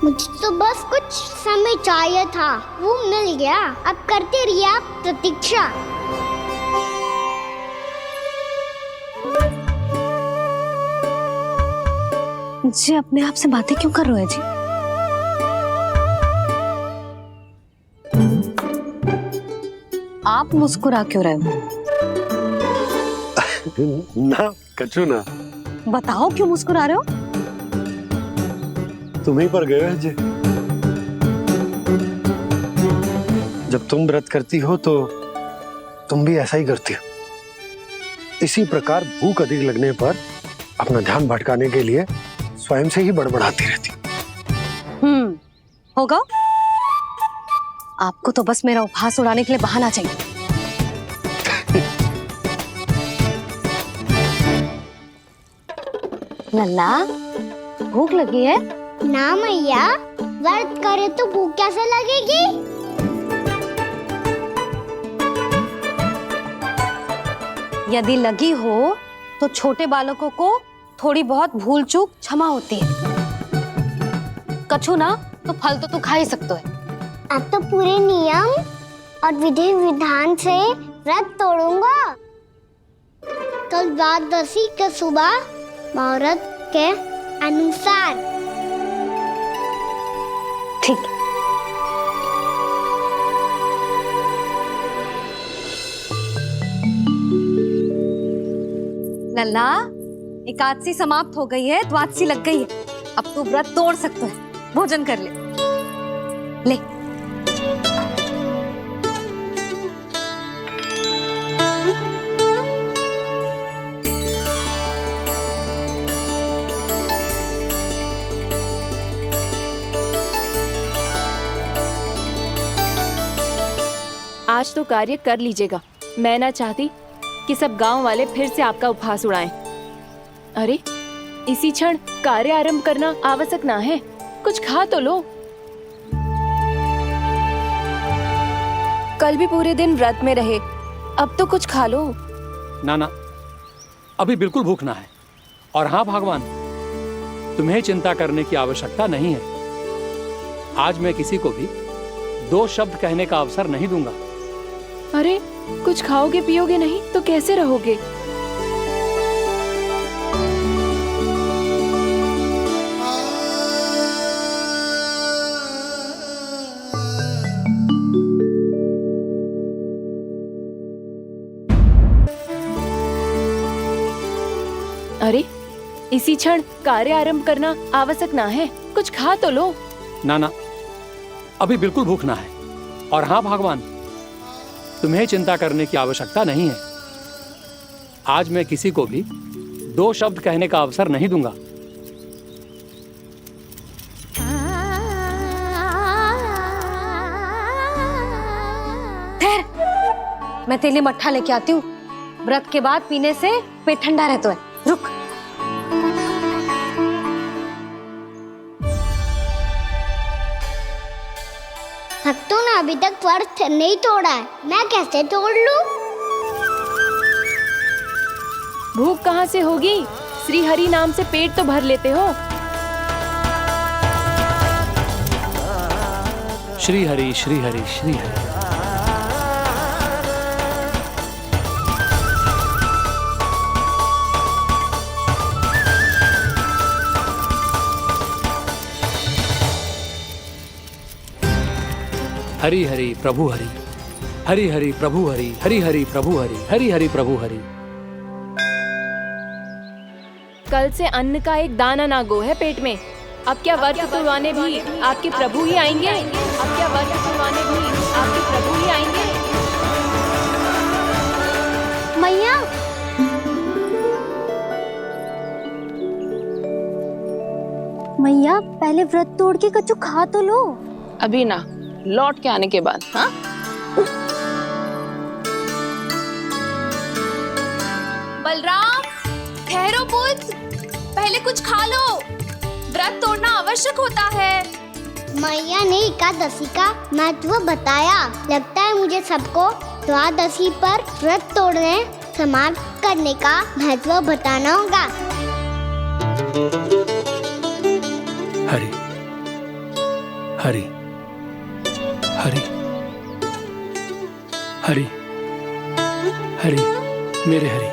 S2: मुझे तो बस कुछ समय चाहिए था, वो मिल गया। अब करते रहिए आप प्रतीक्षा।
S1: जी अपने आप से बातें क्यों कर रहे हैं जी? आप मुस्कुरा क्यों रहे हो?
S4: ना कछु ना।
S1: बताओ क्यों मुस्कुरा रहे हो?
S4: तुम्हीं पर गए हैं जी। जब तुम व्रत करती हो तो तुम भी ऐसा ही करती हो। इसी प्रकार भूख अधिक लगने पर अपना ध्यान भटकाने के लिए स्वयं से ही बड़बड़ाती रहती।
S1: होगा। आपको तो बस मेरा उपहास उड़ाने के लिए बहाना चाहिए। लल्ला, भूख लगी है?
S2: ना मैया, व्रत करे तो भूख कैसे लगेगी?
S1: यदि लगी हो तो छोटे बालकों को थोड़ी बहुत भूल चूक क्षमा होती है। कछु ना तो फल तो तू खा ही सकते है।
S2: अब तो पूरे नियम और विधि विधान से व्रत तोड़ूंगा। कल द्वादशी के सुबह मुहूर्त के अनुसार।
S1: ठीक। लल्ला, एकादशी समाप्त हो गई है, द्वादशी लग गई है। अब तू व्रत तोड़ सकते है। भोजन कर ले। ले।
S7: आज तो कार्य कर लीजिएगा। मैं ना चाहती कि सब गांव वाले फिर से आपका उपहास उड़ाएं। अरे, इसी क्षण कार्य आरंभ करना आवश्यक ना है। कुछ खा तो लो। कल भी पूरे दिन व्रत में रहे, अब तो कुछ खा लो।
S5: ना, अभी बिल्कुल भूख ना है। और हाँ भगवान, तुम्हें चिंता करने की आवश्यकता नहीं है। आज मैं किसी को भी 2 शब्द कहने का अवसर नहीं दूंगा।
S7: अरे, कुछ खाओगे पियोगे नहीं तो कैसे रहोगे? अरे, इसी क्षण कार्य आरंभ करना आवश्यक ना है। कुछ खा तो लो।
S5: ना, अभी बिल्कुल भूख ना है। और हाँ भगवान, तुम्हें चिंता करने की आवश्यकता नहीं है। आज मैं किसी को भी 2 शब्द कहने का अवसर नहीं दूंगा।
S1: ठहर, मैं तेरे लिए मट्ठा लेके आती हूँ। व्रत के बाद पीने से पेट ठंडा रहता है। रुक।
S2: भक्तों ने अभी तक व्रत नहीं तोड़ा है, मैं कैसे तोड़ लूं?
S7: भूख कहाँ से होगी? श्री हरि नाम से पेट तो भर लेते हो।
S5: श्री हरि श्री हरि श्री हरि। हरि हरि प्रभु हरि, हरि हरि प्रभु हरि, हरि हरि प्रभु हरि, हरि हरि प्रभु हरि।
S7: कल से अन्न का एक दाना ना गो है पेट में। अब क्या व्रत तुड़वाने भी आपके प्रभु ही आएंगे? अब क्या व्रत तुड़वाने भी आपके प्रभु ही आएंगे?
S2: मैया, मैया पहले व्रत तोड़ के कच्चू खा तो लो।
S6: अभी ना, लौट के आने के बाद। हाँ,
S7: बलराम ठहरो पुत्र, पहले कुछ खा लो, व्रत तोड़ना आवश्यक होता है।
S2: मैया ने एकादशी का महत्व बताया। लगता है मुझे सबको द्वादशी पर व्रत तोड़ने समाप्त करने का महत्व बताना होगा।
S5: हरि हरि हरि हरि हरि, मेरे हरि।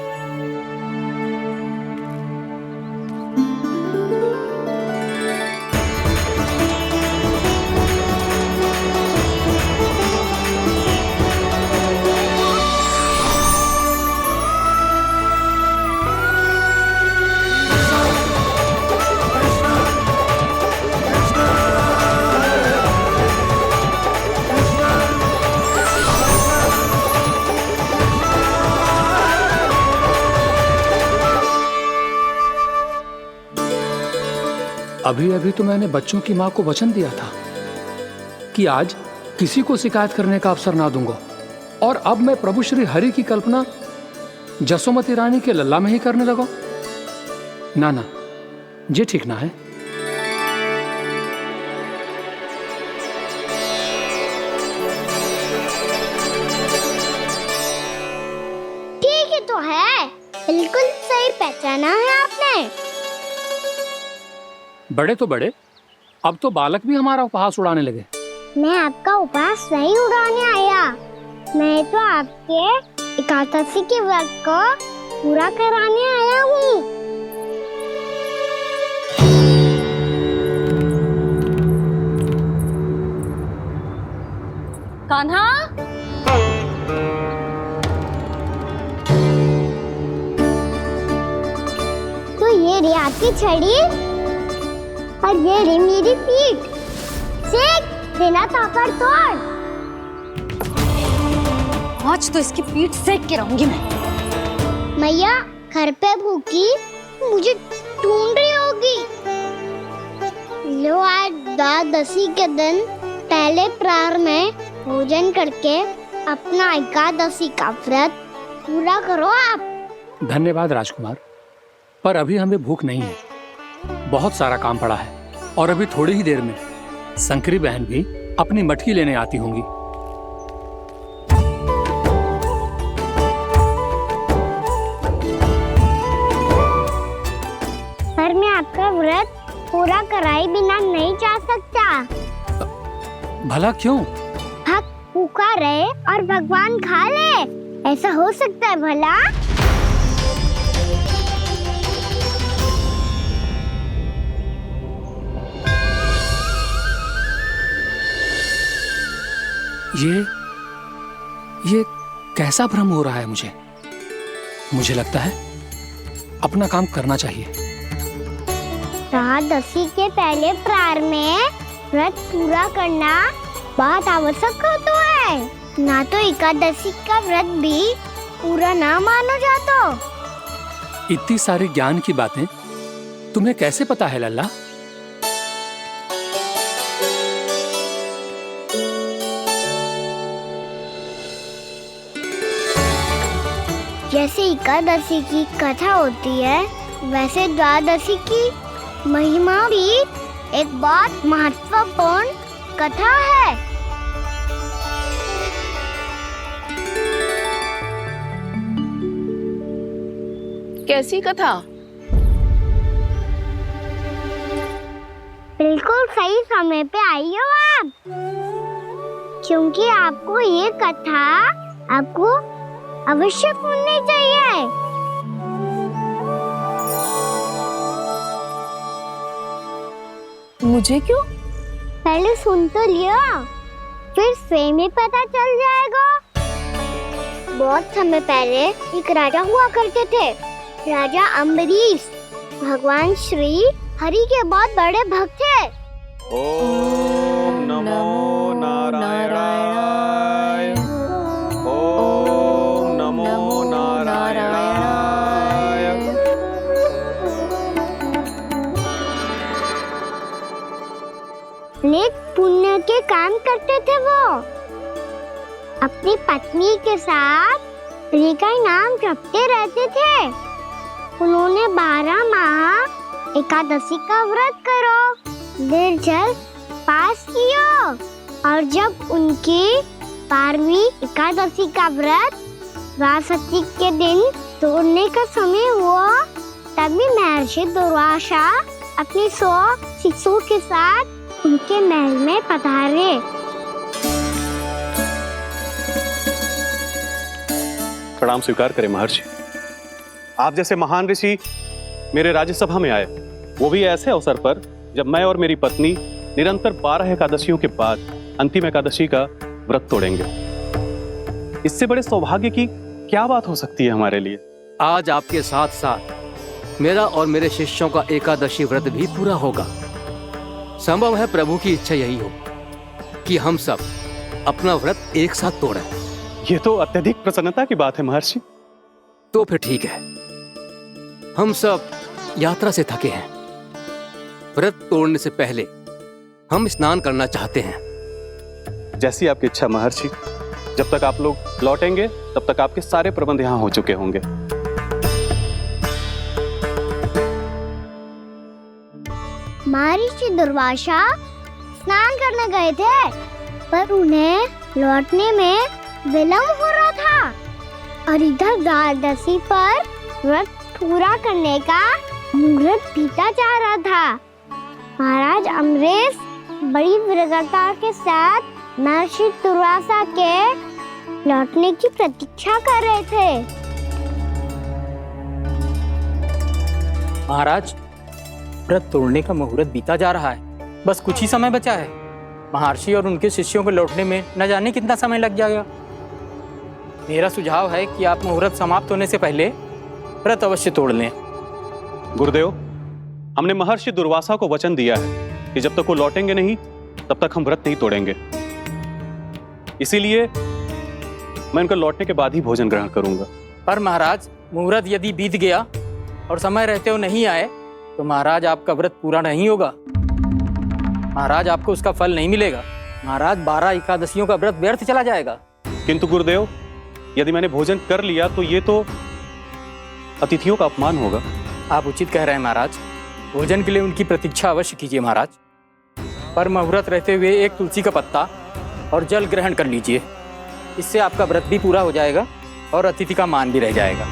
S5: अभी अभी तो मैंने बच्चों की माँ को वचन दिया था कि आज किसी को शिकायत करने का अवसर ना दूंगा, और अब मैं प्रभु श्री हरि की कल्पना जसोमती रानी के लल्ला में ही करने लगा। ना ना, ये ठीक ना है।
S2: ठीक ही तो है, बिल्कुल सही पहचाना है आपने।
S5: बड़े तो बड़े, अब तो बालक भी हमारा उपहास उड़ाने लगे।
S2: मैं आपका उपहास नहीं उड़ाने आया, मैं तो आपके एकादशी के व्रत को पूरा कराने आया हूँ।
S1: कान्हा,
S2: तो ये रे आपकी छड़ी और ये रे मेरी पीठ। सेक देना तापड़ तोड़।
S1: आज तो इसकी पीठ सेक के रहूंगी मैं।
S2: मैया घर पे भूखी मुझे ढूंढ रही होगी। लो, आज द्वादशी के दिन पहले प्रहर में भोजन करके अपना एकादशी का व्रत पूरा करो आप।
S5: धन्यवाद राजकुमार, पर अभी हमें भूख नहीं है। बहुत सारा काम पड़ा है, और अभी थोड़ी ही देर में शंकरी बहन भी अपनी मटकी लेने आती होंगी।
S2: पर मैं आपका व्रत पूरा कराए बिना नहीं जा सकता।
S5: भला क्यों?
S2: भक्त भूखा रहे और भगवान खा ले, ऐसा हो सकता है भला?
S5: ये कैसा भ्रम हो रहा है मुझे लगता है अपना काम करना चाहिए।
S2: द्वादशी के पहले प्रहर में व्रत पूरा करना बहुत आवश्यक होता है, ना तो एकादशी का व्रत भी पूरा ना मानो जातो।
S5: इतनी सारी ज्ञान की बातें तुम्हें कैसे पता है लल्ला?
S2: जैसे एकादशी की कथा होती है, वैसे द्वादशी की महिमा भी एक बहुत महत्वपूर्ण कथा है।
S6: कैसी कथा?
S2: बिल्कुल सही समय पे आई हो आप। क्योंकि आपको ये कथा आपको अवश्य सुननी चाहिए।
S7: मुझे क्यों?
S2: पहले सुन तो लिया, फिर स्वयं ही पता चल जाएगा। बहुत समय पहले एक राजा हुआ करते थे, राजा अम्बरीश। भगवान श्री हरि के बहुत बड़े भक्त थे।
S5: ओम नमो नारायणाय। ओम नमो नारायणाय।
S2: नेक पुण्य के काम करते थे वो। अपनी पत्नी के साथ हरि का नाम जपते रहते थे। उन्होंने 12 माह एकादशी का व्रत करो निर्जल पास किया, और जब उनकी 12वीं एकादशी का व्रत द्वादशी के दिन तोड़ने का समय हुआ, तभी महर्षि दुर्वासा अपनी 100 शिष्यों के साथ उनके महल में पधारे।
S15: प्रणाम स्वीकार करें महर्षि। आप जैसे महान ऋषि मेरे राज्यसभा में आए, वो भी ऐसे अवसर पर जब मैं और मेरी पत्नी निरंतर 12 एकादशियों के बाद अंतिम एकादशी का व्रत तोड़ेंगे। इससे बड़े सौभाग्य की क्या बात हो सकती है हमारे लिए।
S16: आज आपके साथ साथ मेरा और मेरे शिष्यों का एकादशी व्रत भी पूरा होगा। संभव है प्रभु की इच्छा यही हो कि हम सब अपना व्रत एक साथ तोड़ें।
S15: ये तो अत्यधिक प्रसन्नता की बात है महर्षि।
S16: तो फिर ठीक है, हम सब यात्रा से थके हैं। व्रत तोड़ने से पहले हम स्नान करना चाहते हैं।
S15: जैसी आपकी इच्छा महर्षि। जब तक आप लोग लौटेंगे तब तक आपके सारे प्रबंध यहाँ हो चुके होंगे।
S2: महर्षि दुर्वासा स्नान करने गए थे, पर उन्हें लौटने में विलंब हो रहा था, और इधर द्वादशी पर व्रत पूरा करने का मुहूर्त बीता जा रहा था। महाराज अम्बरीश बड़ी विरगता के साथ महर्षि दुर्वासा के लौटने की प्रतीक्षा कर रहे थे।
S17: महाराज, व्रत तोड़ने का मुहूर्त बीता जा रहा है, बस कुछ ही समय बचा है। महर्षि और उनके शिष्यों को लौटने में न जाने कितना समय लग जाएगा। मेरा सुझाव है कि आप मुहूर्त समाप्त होने से पहले व्रत अवश्य तोड़ लें।
S15: गुरुदेव, हमने महर्षि दुर्वासा को वचन दिया है कि जब तक वो लौटेंगे नहीं तब तक हम व्रत नहीं तोड़ेंगे। इसीलिए मैं उनका लौटने के बाद ही भोजन ग्रहण करूंगा।
S17: पर महाराज, मुहूर्त यदि बीत गया और समय रहते हुए नहीं आए तो महाराज आपका व्रत पूरा नहीं होगा। महाराज, आपको उसका फल नहीं मिलेगा। महाराज, 12 एकादशियों का व्रत व्यर्थ चला जाएगा।
S15: किंतु गुरुदेव, यदि मैंने भोजन कर लिया तो ये तो अतिथियों का अपमान होगा।
S17: आप उचित कह रहे हैं महाराज, भोजन के लिए उनकी प्रतीक्षा अवश्य कीजिए महाराज। पर मुहूर्त रहते हुए एक तुलसी का पत्ता और जल ग्रहण कर लीजिए। इससे आपका व्रत भी पूरा हो जाएगा और अतिथि का मान भी रह जाएगा।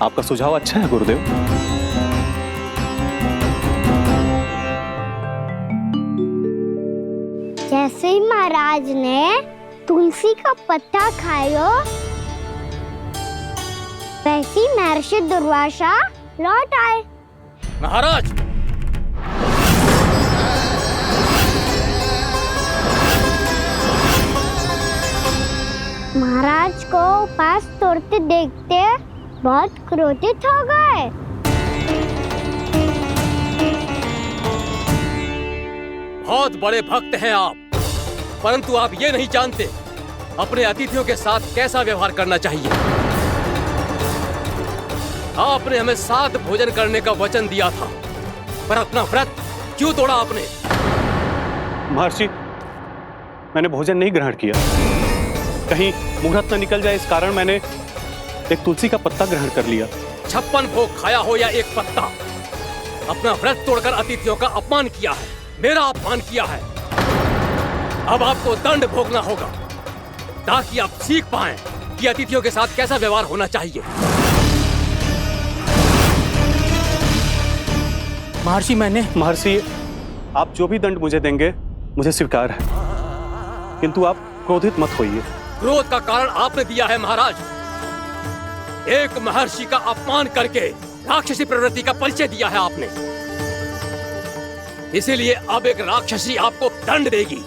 S15: आपका सुझाव अच्छा है गुरुदेव।
S2: जैसे ही महाराज ने तुलसी का पत्ता खाया, वैसे ही महर्षि दुर्वासा लौट आए।
S16: महाराज,
S2: महाराज को उपास तोड़ते देखते बहुत क्रोधित हो गए।
S16: बहुत बड़े भक्त हैं आप, परंतु आप ये नहीं जानते अपने अतिथियों के साथ कैसा व्यवहार करना चाहिए। आपने हमें साथ भोजन करने का वचन दिया था, पर अपना व्रत क्यों तोड़ा आपने?
S15: महर्षि, मैंने भोजन नहीं ग्रहण किया। कहीं मुहूर्त न निकल जाए इस कारण मैंने एक तुलसी का पत्ता ग्रहण कर लिया।
S16: 56 भोग खाया हो या एक पत्ता, अपना व्रत तोड़कर अतिथियों का अपमान किया है, मेरा अपमान किया है। अब आपको दंड भोगना होगा ताकि आप सीख पाएं कि अतिथियों के साथ कैसा व्यवहार होना चाहिए।
S17: महर्षि,
S15: महर्षि, आप जो भी दंड मुझे देंगे मुझे स्वीकार है, किंतु आप क्रोधित मत होइए।
S16: क्रोध का कारण आपने दिया है महाराज। एक महर्षि का अपमान करके राक्षसी प्रवृत्ति का परिचय दिया है आपने, इसीलिए अब एक राक्षसी आपको दंड देगी।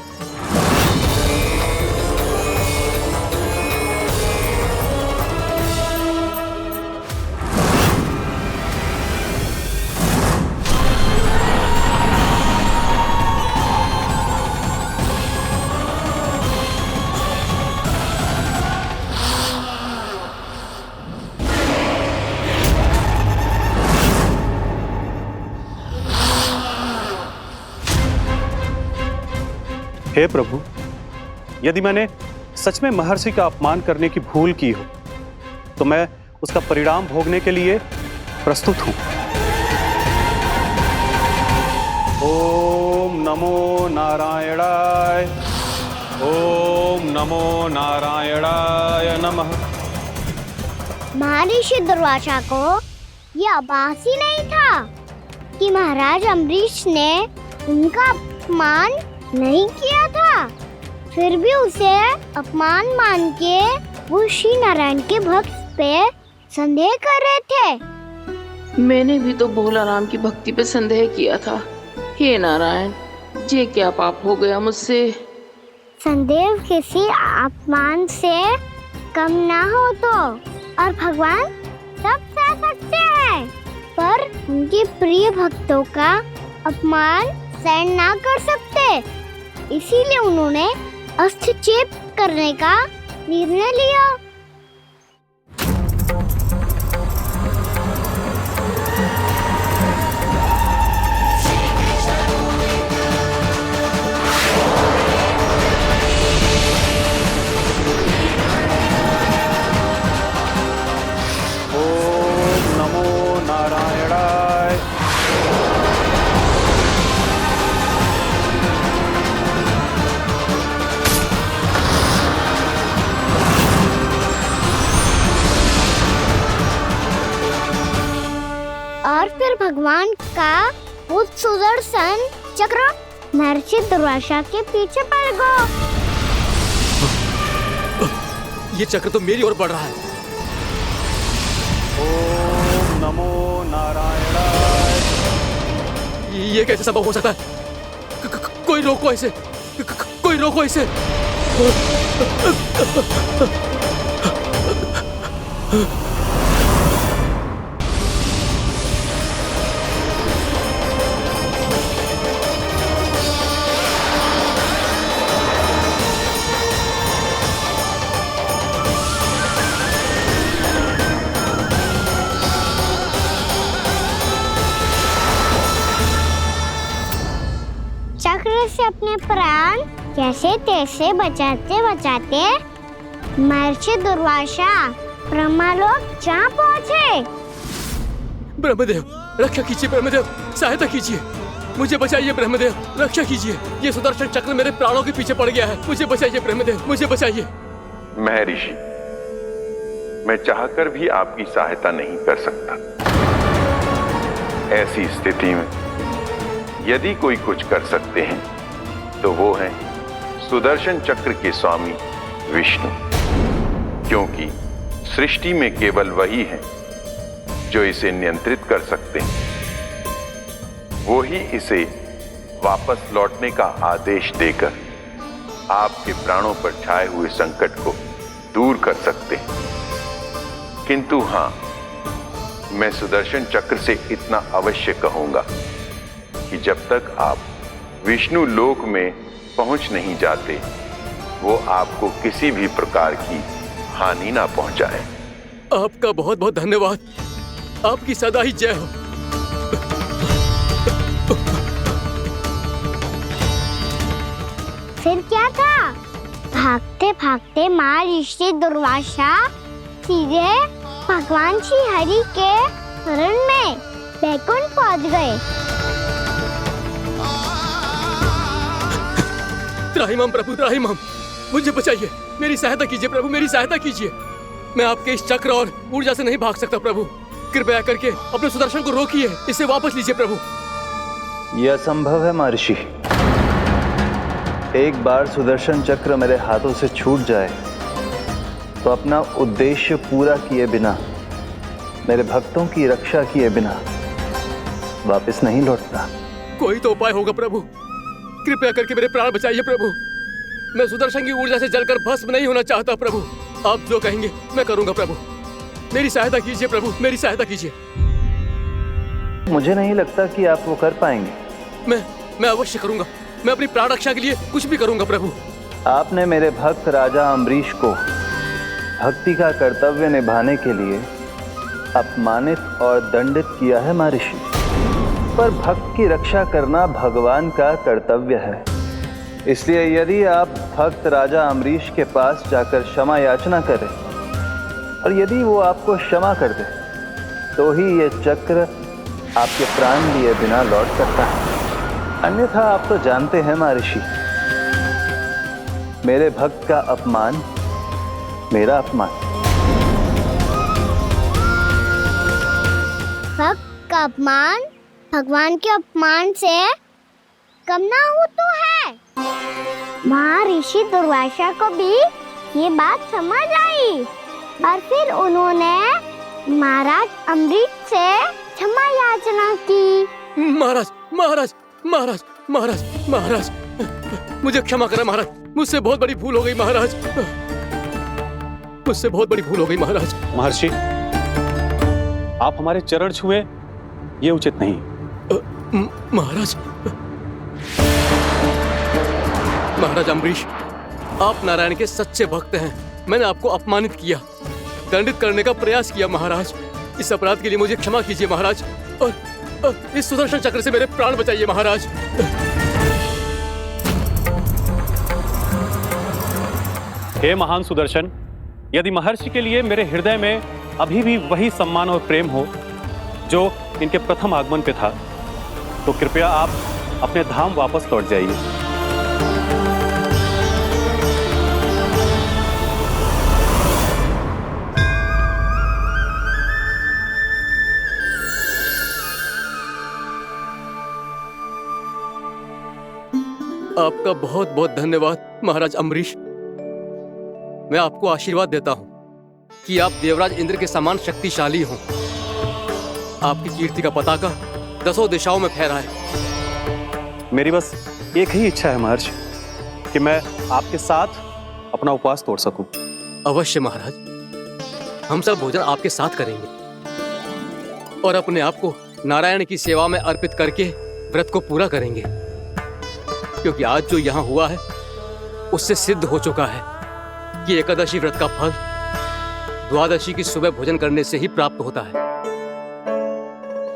S15: हे प्रभु, यदि मैंने सच में महर्षि का अपमान करने की भूल की हो तो मैं उसका परिणाम भोगने के लिए प्रस्तुत हूं। ओम नमो नारायणाय, ओम नमो नारायणाय नमः।
S2: महर्षि दुर्वासा को यह आभास ही नहीं था कि महाराज अम्बरीश ने उनका अपमान नहीं किया था, फिर भी उसे अपमान मान के वो श्री नारायण के भक्त पे संदेह कर रहे थे।
S6: मैंने भी तो भोला राम की भक्ति पे संदेह किया था। हे नारायण, ये क्या पाप हो गया मुझसे।
S2: संदेह किसी अपमान से कम ना हो तो, और भगवान सब सह सकते हैं, पर उनके प्रिय भक्तों का अपमान सहन ना कर सकते, इसीलिए उन्होंने अस्त्रक्षेप करने का निर्णय लिया।
S15: ओम नमो नारायणाय।
S2: और फिर भगवान का वो सुदर्शन चक्र महर्षि दुर्वासा के पीछे पड़ गया।
S16: ये चक्र तो मेरी ओर बढ़ रहा है।
S15: ओम नमो नारायणाय।
S16: ये कैसे संभव हो सकता है? कोई रोको इसे, कोई रोको इसे।
S2: चक्र से अपने प्राण कैसे तैसे बचाते बचाते महर्षि दुर्वासा ब्रह्मलोक जा पहुँचे।
S16: ब्रह्मदेव रक्षा कीजिए, ब्रह्मदेव सहायता कीजिए, मुझे बचाइए ब्रह्मदेव, रक्षा कीजिए। ये सुदर्शन चक्र मेरे प्राणों के पीछे पड़ गया है, मुझे बचाइए ब्रह्मदेव, मुझे बचाइए।
S18: महर्षि, मैं चाहकर भी आपकी सहायता नहीं कर सकता। ऐसी स्थिति में यदि कोई कुछ कर सकते हैं तो वो है सुदर्शन चक्र के स्वामी विष्णु, क्योंकि सृष्टि में केवल वही है जो इसे नियंत्रित कर सकते हैं। वो ही इसे वापस लौटने का आदेश देकर आपके प्राणों पर छाए हुए संकट को दूर कर सकते हैं। किंतु हां, मैं सुदर्शन चक्र से इतना अवश्य कहूंगा कि जब तक आप विष्णु लोक में पहुंच नहीं जाते, वो आपको किसी भी प्रकार की हानि ना पहुंचाए।
S16: आपका बहुत बहुत धन्यवाद, आपकी सदा ही जय हो।
S2: फिर क्या था? भागते भागते महर्षि दुर्वासा सीधे भगवान श्री हरि के शरण में बैकुंठ पहुंच गए।
S16: त्राहिमाम प्रभु, त्राहिमाम, मुझे बचाइए, मेरी सहायता कीजिए प्रभु, मेरी सहायता कीजिए। मैं आपके इस चक्र और ऊर्जा से नहीं भाग सकता प्रभु, कृपया करके अपने सुदर्शन को रोकिए, इसे वापस लीजिए प्रभु।
S12: यह असंभव है महर्षि। एक बार सुदर्शन चक्र मेरे हाथों से छूट जाए तो अपना उद्देश्य पूरा किए बिना, मेरे भक्तों की रक्षा किए बिना वापस नहीं लौटता।
S16: कोई तो उपाय होगा प्रभु, कृपया करके मेरे प्राण बचाइए प्रभु। मैं सुदर्शन की ऊर्जा से जलकर भस्म नहीं होना चाहता प्रभु। आप जो कहेंगे मैं करूंगा प्रभु। मेरी सहायता कीजिए प्रभु, मेरी सहायता कीजिए।
S12: मुझे नहीं लगता कि आप वो कर पाएंगे।
S16: मैं अवश्य करूंगा। मैं अपनी प्राण रक्षा के लिए कुछ भी करूंगा प्रभु।
S12: आपने मेरे भक्त राजा अम्बरीश को भक्ति का कर्तव्य निभाने के लिए अपमानित और दंडित किया है महर्षि, पर भक्त की रक्षा करना भगवान का कर्तव्य है। इसलिए यदि आप भक्त राजा अम्बरीश के पास जाकर क्षमा याचना करें और यदि वो आपको क्षमा कर दे तो ही ये चक्र आपके प्राण लिए बिना लौट सकता है। अन्यथा आप तो जानते हैं महर्षि, मेरे भक्त का अपमान मेरा अपमान।
S2: भक्त का अपमान भगवान के अपमान से कम ना हो तो है। महर्षि दुर्वासा को भी ये बात समझ आई और फिर उन्होंने महाराज अम्बरीश से क्षमा याचना की।
S16: महाराज महाराज महाराज महाराज महाराज मुझे क्षमा करें महाराज, मुझसे बहुत बड़ी भूल हो गई महाराज, मुझसे बहुत बड़ी भूल हो गई महाराज।
S15: महर्षि, आप हमारे चरण छुए ये उचित नहीं।
S16: महाराज महाराज अम्बरीश, आप नारायण के सच्चे भक्त हैं। मैंने आपको अपमानित किया, दंडित करने का प्रयास किया महाराज। इस अपराध के लिए मुझे क्षमा कीजिए महाराज, और इस सुदर्शन चक्र से मेरे प्राण बचाइए महाराज।
S15: हे महान सुदर्शन, यदि महर्षि के लिए मेरे हृदय में अभी भी वही सम्मान और प्रेम हो जो इनके प्रथम आगमन पे था, तो कृपया आप अपने धाम वापस लौट जाइए।
S16: आपका बहुत बहुत धन्यवाद महाराज अम्बरीश। मैं आपको आशीर्वाद देता हूं कि आप देवराज इंद्र के समान शक्तिशाली हों। आपकी कीर्ति का पताका 10 दिशाओं में फहराए।
S15: मेरी बस एक ही इच्छा है महर्षि, कि मैं आपके साथ अपना उपवास तोड़ सकूं।
S16: अवश्य महाराज, हम सब भोजन आपके साथ करेंगे और अपने आप को नारायण की सेवा में अर्पित करके व्रत को पूरा करेंगे, क्योंकि आज जो यहाँ हुआ है उससे सिद्ध हो चुका है कि एकादशी व्रत का फल द्वादशी की सुबह भोजन करने से ही प्राप्त होता है।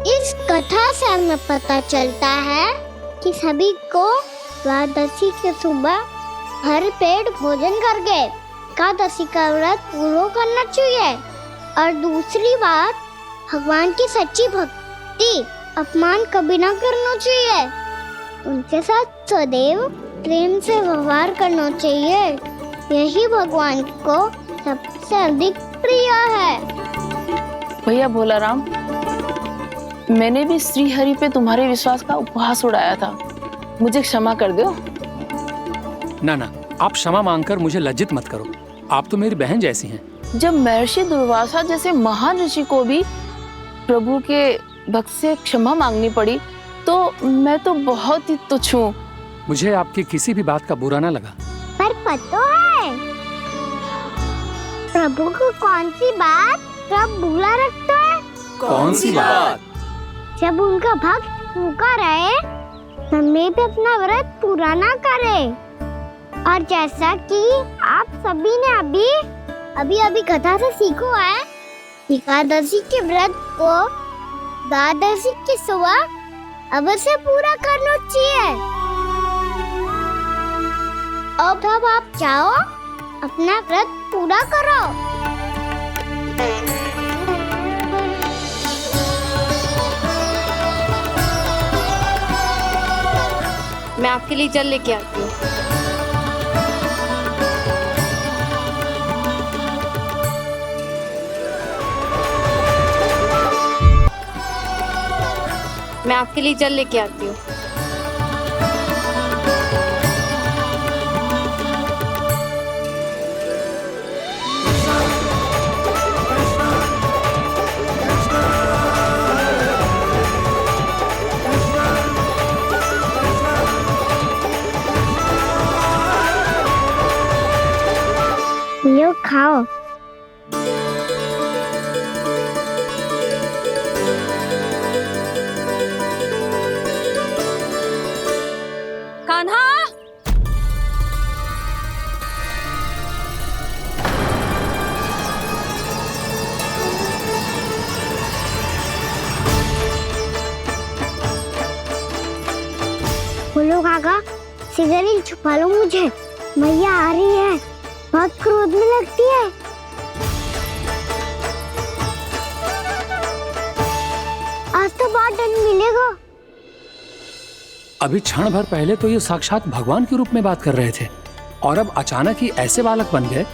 S2: इस कथा से हमें पता चलता है कि सभी को द्वादशी के सुबह भर पेट भोजन करके एकादशी का व्रत पूरा करना चाहिए। और दूसरी बात, भगवान की सच्ची भक्ति अपमान कभी ना करना चाहिए। उनके साथ सदैव प्रेम से व्यवहार करना चाहिए। यही भगवान को सबसे अधिक प्रिय है।
S6: भैया भोला राम, मैंने भी श्री हरि पे तुम्हारे विश्वास का उपहास उड़ाया था, मुझे क्षमा कर दो।
S17: ना ना, आप क्षमा मांगकर मुझे लज्जित मत करो, आप तो मेरी बहन जैसी हैं।
S6: जब महर्षि दुर्वासा जैसे महान ऋषि को भी प्रभु के भक्त से क्षमा मांगनी पड़ी, तो मैं तो बहुत ही तुच्छ हूँ।
S17: मुझे आपकी किसी भी बात का बुरा ना लगा।
S2: पर पता है प्रभु को कौन सी बात सब भूला रखता है?
S17: कौन सी बात?
S2: जब उनका भक्त भूखा रहे, समय पे अपना व्रत पूरा ना करे। और जैसा कि आप सभी ने अभी कथा से सीखो है, एकादशी के व्रत को द्वादशी की सुबह अवश्य पूरा करना चाहिए। अब आप जाओ, अपना व्रत पूरा करो।
S1: मैं आपके लिए जल लेके आती हूँ। मैं आपके लिए जल लेके आती हूँ।
S2: बोलो काका, सिगरेट छुपा लो मुझे, मैया आ रही है, बहुत क्रोध में लगती है। आज तो बहुत दंड मिलेगा।
S19: अभी क्षण भर पहले तो ये साक्षात भगवान के रूप में बात कर रहे थे और अब अचानक ही ऐसे बालक बन गए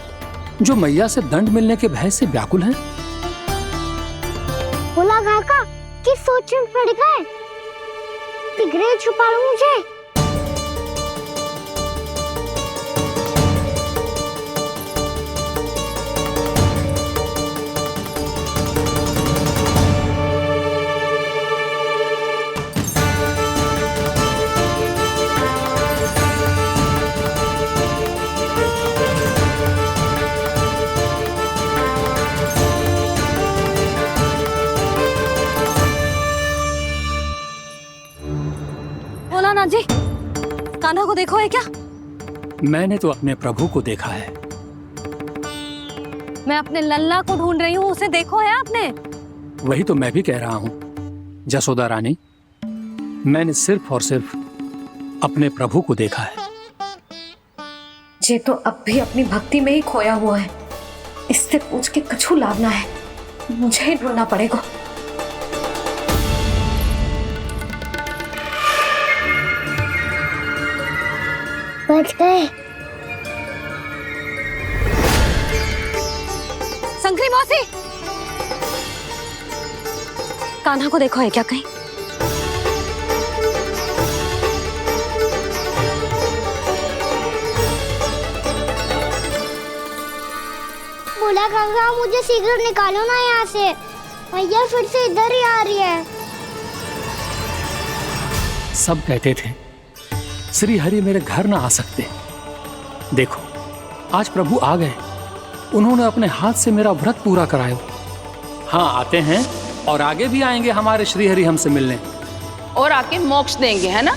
S19: जो मैया से दंड मिलने के भय से व्याकुल हैं।
S2: बोला काका, किस सोच में पड़ गए? सिगरेट छुपा लो मुझे।
S1: भोलानाथ जी, कान्हा को देखो है क्या?
S19: मैंने तो अपने प्रभु को देखा है।
S1: मैं अपने लल्ला को ढूंढ रही हूँ, उसे देखो है आपने?
S19: वही तो मैं भी कह रहा हूँ जसोदा रानी, मैंने सिर्फ और सिर्फ अपने प्रभु को देखा है।
S1: ये तो अब भी अपनी भक्ति में ही खोया हुआ है, इससे पूछ के कछु लाभ ना है, मुझे ही ढूंढना पड़ेगा।
S2: बच गए।
S1: शंकरी मौसी, कान्हा को देखो है क्या कहीं?
S2: बोला काका, मुझे सिगरेट निकालो ना यहाँ से, भैया फिर से इधर ही आ रही है।
S19: सब कहते थे श्री हरि मेरे घर ना आ सकते। देखो आज प्रभु आ गए, उन्होंने अपने हाथ से मेरा व्रत पूरा कराया। हाँ आते हैं और आगे भी आएंगे हमारे श्री हरि हमसे मिलने
S6: और आके मोक्ष देंगे, है ना?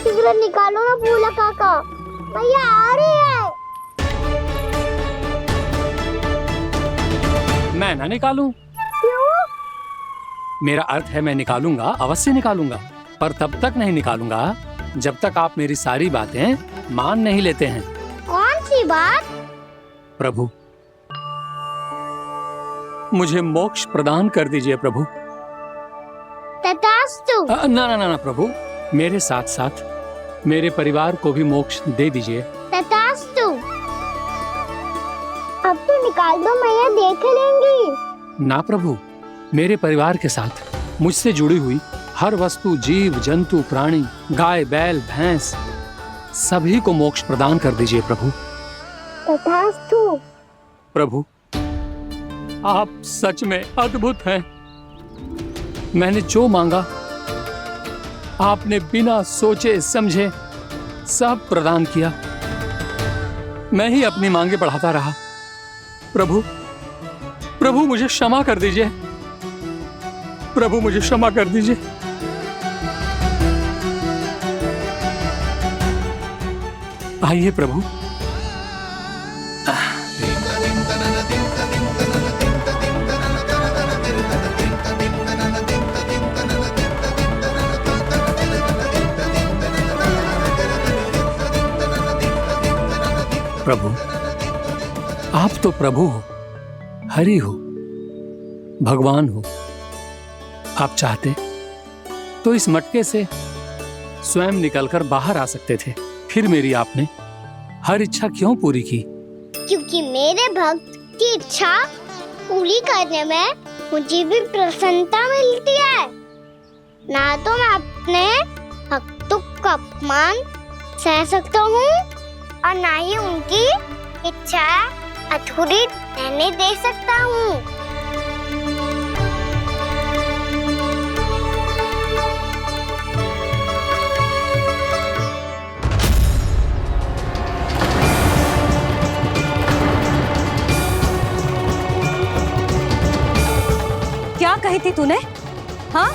S2: सिगरेट निकालो ना बोला काका, भैया आ रही है।
S19: मैं ना निकालूं?
S2: क्यों?
S19: मेरा अर्थ है मैं निकालूंगा, अवश्य निकालूंगा, पर तब तक नहीं निकालूंगा जब तक आप मेरी सारी बातें मान नहीं लेते हैं।
S2: कौन सी बात?
S19: प्रभु मुझे मोक्ष प्रदान कर दीजिए प्रभु।
S2: तथास्तु।
S19: ना ना ना प्रभु, मेरे साथ साथ मेरे परिवार को भी मोक्ष दे दीजिए।
S2: तथास्तु। अब तो निकाल दो, मैया देख लेंगी।
S19: ना प्रभु, मेरे परिवार के साथ मुझसे जुड़ी हुई हर वस्तु, जीव जंतु, प्राणी, गाय बैल भैंस, सभी को मोक्ष प्रदान कर दीजिए प्रभु।
S2: तथास्तु।
S19: प्रभु आप सच में अद्भुत हैं। मैंने जो मांगा आपने बिना सोचे समझे सब प्रदान किया। मैं ही अपनी मांगे बढ़ाता रहा। प्रभु प्रभु मुझे क्षमा कर दीजिए, प्रभु मुझे क्षमा कर दीजिए। आइए प्रभु। प्रभु आप तो प्रभु हो, हरि हो, भगवान हो। आप चाहते तो इस मटके से स्वयं निकलकर बाहर आ सकते थे, फिर मेरी आपने हर इच्छा क्यों पूरी की?
S2: क्योंकि मेरे भक्त की इच्छा पूरी करने में मुझे भी प्रसन्नता मिलती है। ना तो मैं अपने भक्तों का अपमान सह सकता हूँ और ना ही उनकी इच्छा अधूरी रहने दे सकता हूँ।
S1: क्या कही थी तूने? हाँ,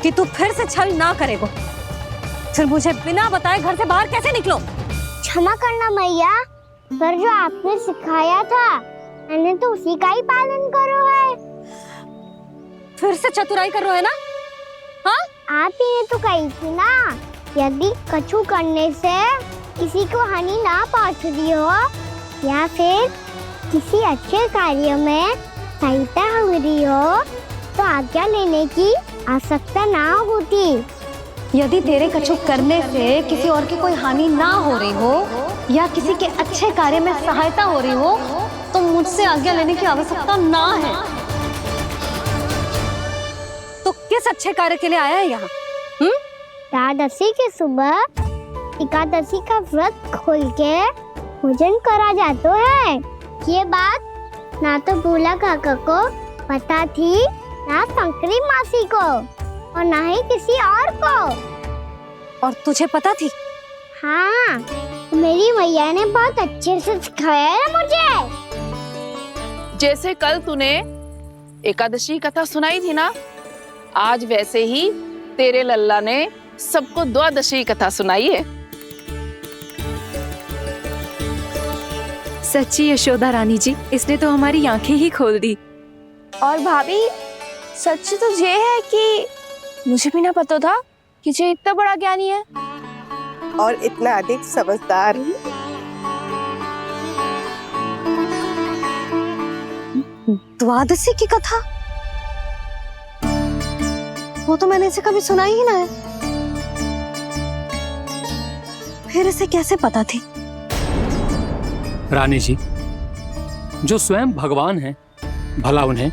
S1: कि तू फिर से छल ना करेगा। फिर मुझे बिना बताए घर से बाहर कैसे निकलो?
S2: क्षमा करना मैया, पर जो आपने सिखाया था मैंने तो उसी का ही पालन करो है।
S1: से चतुराई कर रहे हो, है ना? हाँ,
S2: आप ही ने तो कही थी ना, यदि कछु करने से किसी को हानि ना पहुंच रही हो या फिर किसी अच्छे कार्य में सहायता हो रही हो तो आज्ञा लेने की आवश्यकता ना होती।
S1: यदि तेरे कछु करने से किसी और की कोई हानि ना हो रही हो या किसी के अच्छे कार्य में सहायता हो रही हो तो मुझसे आज्ञा लेने की आवश्यकता ना है। तो किस अच्छे कार्य के लिए आया है यहाँ?
S2: एकादशी के सुबह एकादशी का व्रत खोल के भोजन करा जाता है। ये बात ना तो भोला काका को पता थी, ना शंकरी मासी को और ना ही किसी और को।
S1: और तुझे पता थी?
S2: हाँ, मेरी मैया ने बहुत अच्छे से सिखाया है मुझे।
S6: जैसे कल तूने एकादशी कथा सुनाई थी ना, आज वैसे ही तेरे लल्ला ने सबको द्वादशी कथा सुनाई है।
S7: सच्ची यशोदा रानी जी, इसने तो हमारी आंखें ही खोल दी।
S20: और भाभी, सच तो ये है कि मुझे भी ना पता था कि ये इतना बड़ा ज्ञानी है
S21: और इतना अधिक समझदार।
S1: द्वादशी की कथा? वो तो मैंने इसे कभी सुना ही ना है। फिर इसे कैसे पता थी?
S19: रानी जी, जो स्वयं भगवान हैं, भला उन्हें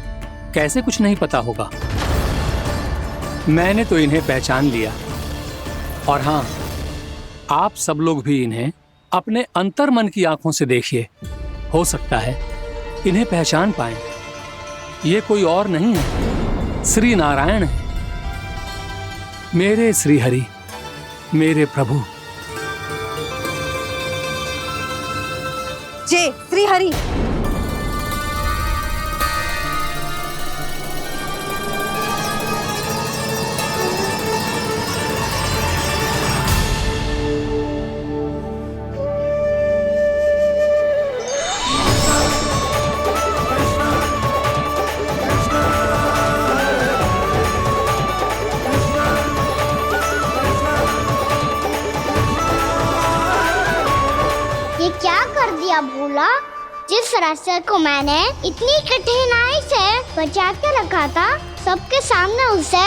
S19: कैसे कुछ नहीं पता होगा। मैंने तो इन्हें पहचान लिया। और हाँ, आप सब लोग भी इन्हें अपने अंतर्मन की आंखों से देखिए, हो सकता है इन्हें पहचान पाएं। ये कोई और नहीं है, श्री नारायण है, मेरे श्री हरि, मेरे प्रभु।
S1: जय श्री हरि।
S2: ये क्या कर दिया भोला? जिस रास्ते को मैंने इतनी कठिनाई से बचा के रखा था, सबके सामने उसे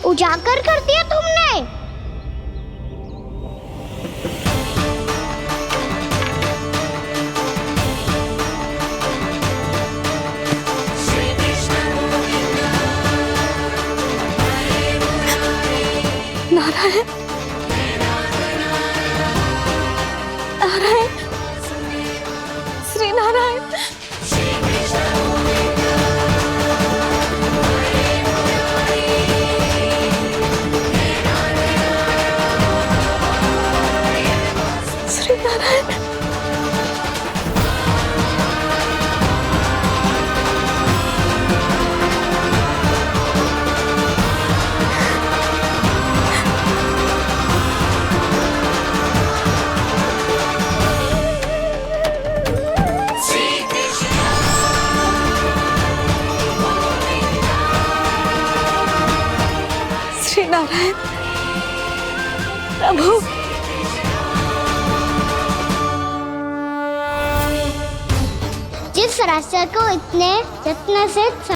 S2: उजागर कर दिया तुमने।
S1: नारायण, नारायण, श्री नारायण। श्री नारायण। श्री नारायण प्रभु।
S2: जिस रास्ते को इतने यत्न से